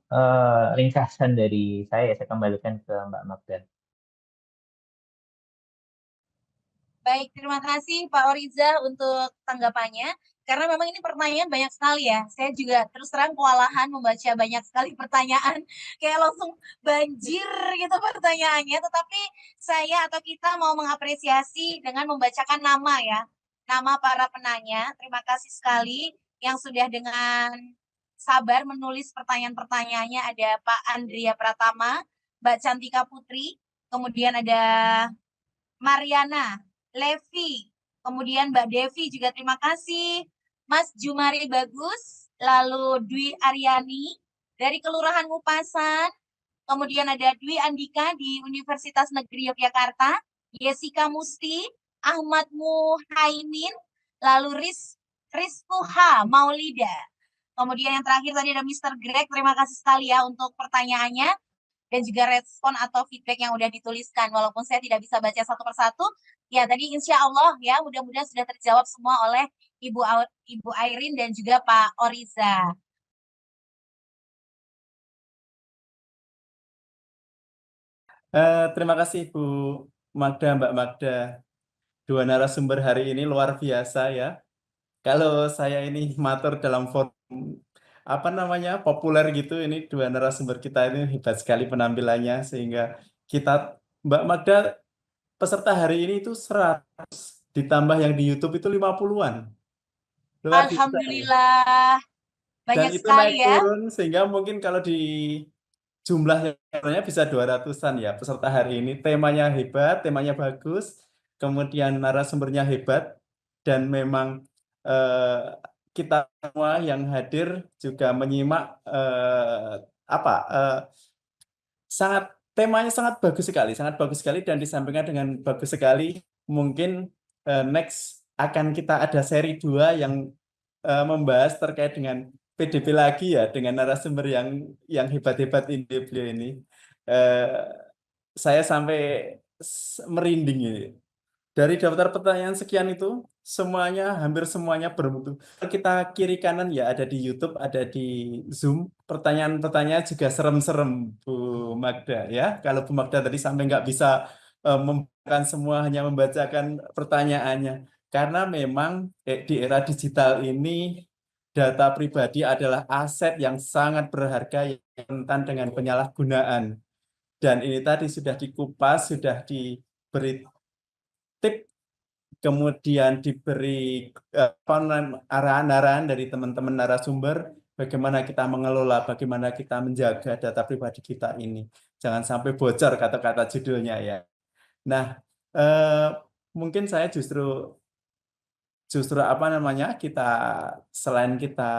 ringkasan dari saya kembalikan ke Mbak Magda. Baik, terima kasih Pak Oriza untuk tanggapannya. Karena memang ini pertanyaan banyak sekali ya. Saya juga terus terang kewalahan membaca banyak sekali pertanyaan. Kayak langsung banjir gitu pertanyaannya. Tetapi saya atau kita mau mengapresiasi dengan membacakan nama ya. Nama para penanya. Terima kasih sekali yang sudah dengan sabar menulis pertanyaan-pertanyaannya. Ada Pak Andrea Pratama, Mbak Cantika Putri, kemudian ada Mariana, Levi, kemudian Mbak Devi juga terima kasih, Mas Jumari Bagus, lalu Dwi Aryani dari Kelurahan Ngupasan, kemudian ada Dwi Andika di Universitas Negeri Yogyakarta, Jessica Musti, Ahmad Muhaimin, lalu Rizkuha Maulida. Kemudian yang terakhir tadi ada Mr. Greg, terima kasih sekali ya untuk pertanyaannya dan juga respon atau feedback yang udah dituliskan. Walaupun saya tidak bisa baca satu persatu, ya tadi insya Allah ya mudah-mudahan sudah terjawab semua oleh Ibu Airin dan juga Pak Oriza. Terima kasih Bu Magda, Mbak Magda. Dua narasumber hari ini luar biasa ya. Kalau saya ini matur dalam forum apa namanya populer gitu, ini dua narasumber kita ini hebat sekali penampilannya sehingga kita Mbak Magda peserta hari ini itu 100 ditambah yang di YouTube itu 50-an. Luar biasa ya. Alhamdulillah Dan banyak itu sekali naik ya. turun sehingga mungkin kalau di jumlahnya bisa 200-an ya peserta hari ini. Temanya hebat, temanya bagus, kemudian narasumbernya hebat, dan memang kita semua yang hadir juga menyimak temanya sangat bagus sekali dan disampaikan dengan bagus sekali. Mungkin next akan kita ada seri 2 yang membahas terkait dengan PDP lagi ya, dengan narasumber yang hebat-hebat ini beliau ini. Saya sampai merinding ini. Dari daftar pertanyaan sekian itu, hampir semuanya bermutu. Kita kiri kanan ya, ada di YouTube, ada di Zoom. Pertanyaan-pertanyaan juga serem-serem, Bu Magda ya. Kalau Bu Magda tadi sampai nggak bisa membacakan semua, hanya membacakan pertanyaannya. Karena memang di era digital ini, data pribadi adalah aset yang sangat berharga yang rentan dengan penyalahgunaan. Dan ini tadi sudah dikupas, sudah diberi tip, kemudian diberi arahan-arahan dari teman-teman narasumber bagaimana kita mengelola, bagaimana kita menjaga data pribadi kita ini. Jangan sampai bocor kata-kata judulnya ya. Nah, mungkin saya justru selain kita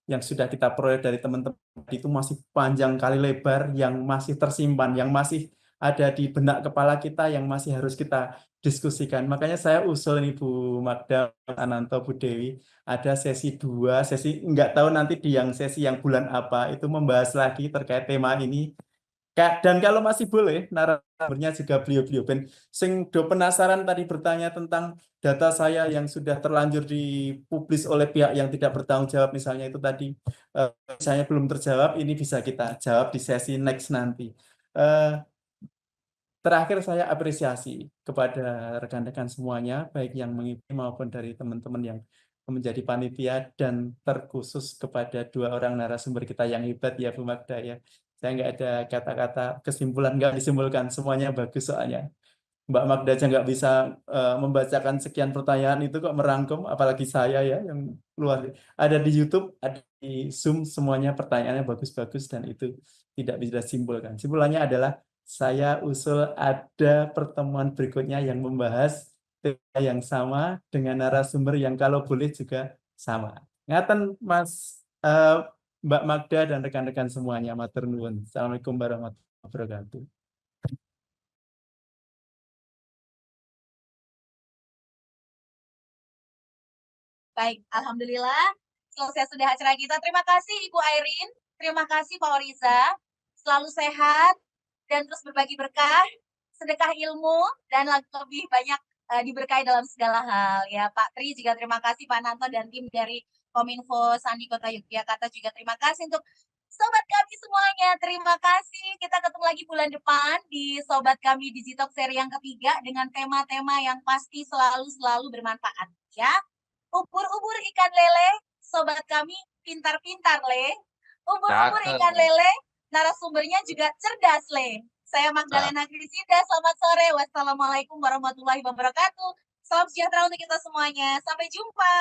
yang sudah kita peroleh dari teman-teman itu masih panjang kali lebar, yang masih tersimpan, yang masih ada di benak kepala kita, yang masih harus kita diskusikan. Makanya saya usul nih Bu Magda, Ananto, Bu Dewi, ada sesi 2, nggak tahu nanti di sesi yang bulan apa, itu membahas lagi terkait tema ini. Dan kalau masih boleh, narasumbernya juga beliau-beliau. Ben, sing do penasaran tadi bertanya tentang data saya yang sudah terlanjur dipublis oleh pihak yang tidak bertanggung jawab, misalnya itu tadi, misalnya belum terjawab, ini bisa kita jawab di sesi next nanti. Terakhir saya apresiasi kepada rekan-rekan semuanya, baik yang mengikuti maupun dari teman-teman yang menjadi panitia, dan terkhusus kepada 2 orang narasumber kita yang hebat ya Bu Magda ya. Saya nggak ada kata-kata kesimpulan, nggak disimpulkan, semuanya bagus soalnya. Mbak Magda aja nggak bisa membacakan sekian pertanyaan itu kok merangkum, apalagi saya ya yang luar. Ada di YouTube, ada di Zoom, semuanya pertanyaannya bagus-bagus dan itu tidak bisa disimpulkan. Simpulannya adalah saya usul ada pertemuan berikutnya yang membahas tema yang sama dengan narasumber yang kalau boleh juga sama. Ngaten Mas Mbak Magda dan rekan-rekan semuanya, matur nuwun. Assalamualaikum warahmatullahi wabarakatuh. Baik, alhamdulillah selesai sudah acara kita. Terima kasih Ibu Airin, terima kasih Pak Oriza. Selalu sehat dan terus berbagi berkah, sedekah ilmu, dan lebih banyak diberkahi dalam segala hal. Ya, Pak Tri juga terima kasih, Pak Nanto dan tim dari Kominfo Sandi Kota Yogyakarta juga terima kasih. Untuk sobat kami semuanya, terima kasih. Kita ketemu lagi bulan depan di Sobat Kami Digitalk seri yang ketiga dengan tema-tema yang pasti selalu bermanfaat. Ya, ubur-ubur ikan lele, sobat kami pintar-pintar le. Ubur-ubur ikan lele, narasumbernya juga cerdas le. Saya Magdalena Krisida, selamat sore. Wassalamualaikum warahmatullahi wabarakatuh. Salam sejahtera untuk kita semuanya. Sampai jumpa.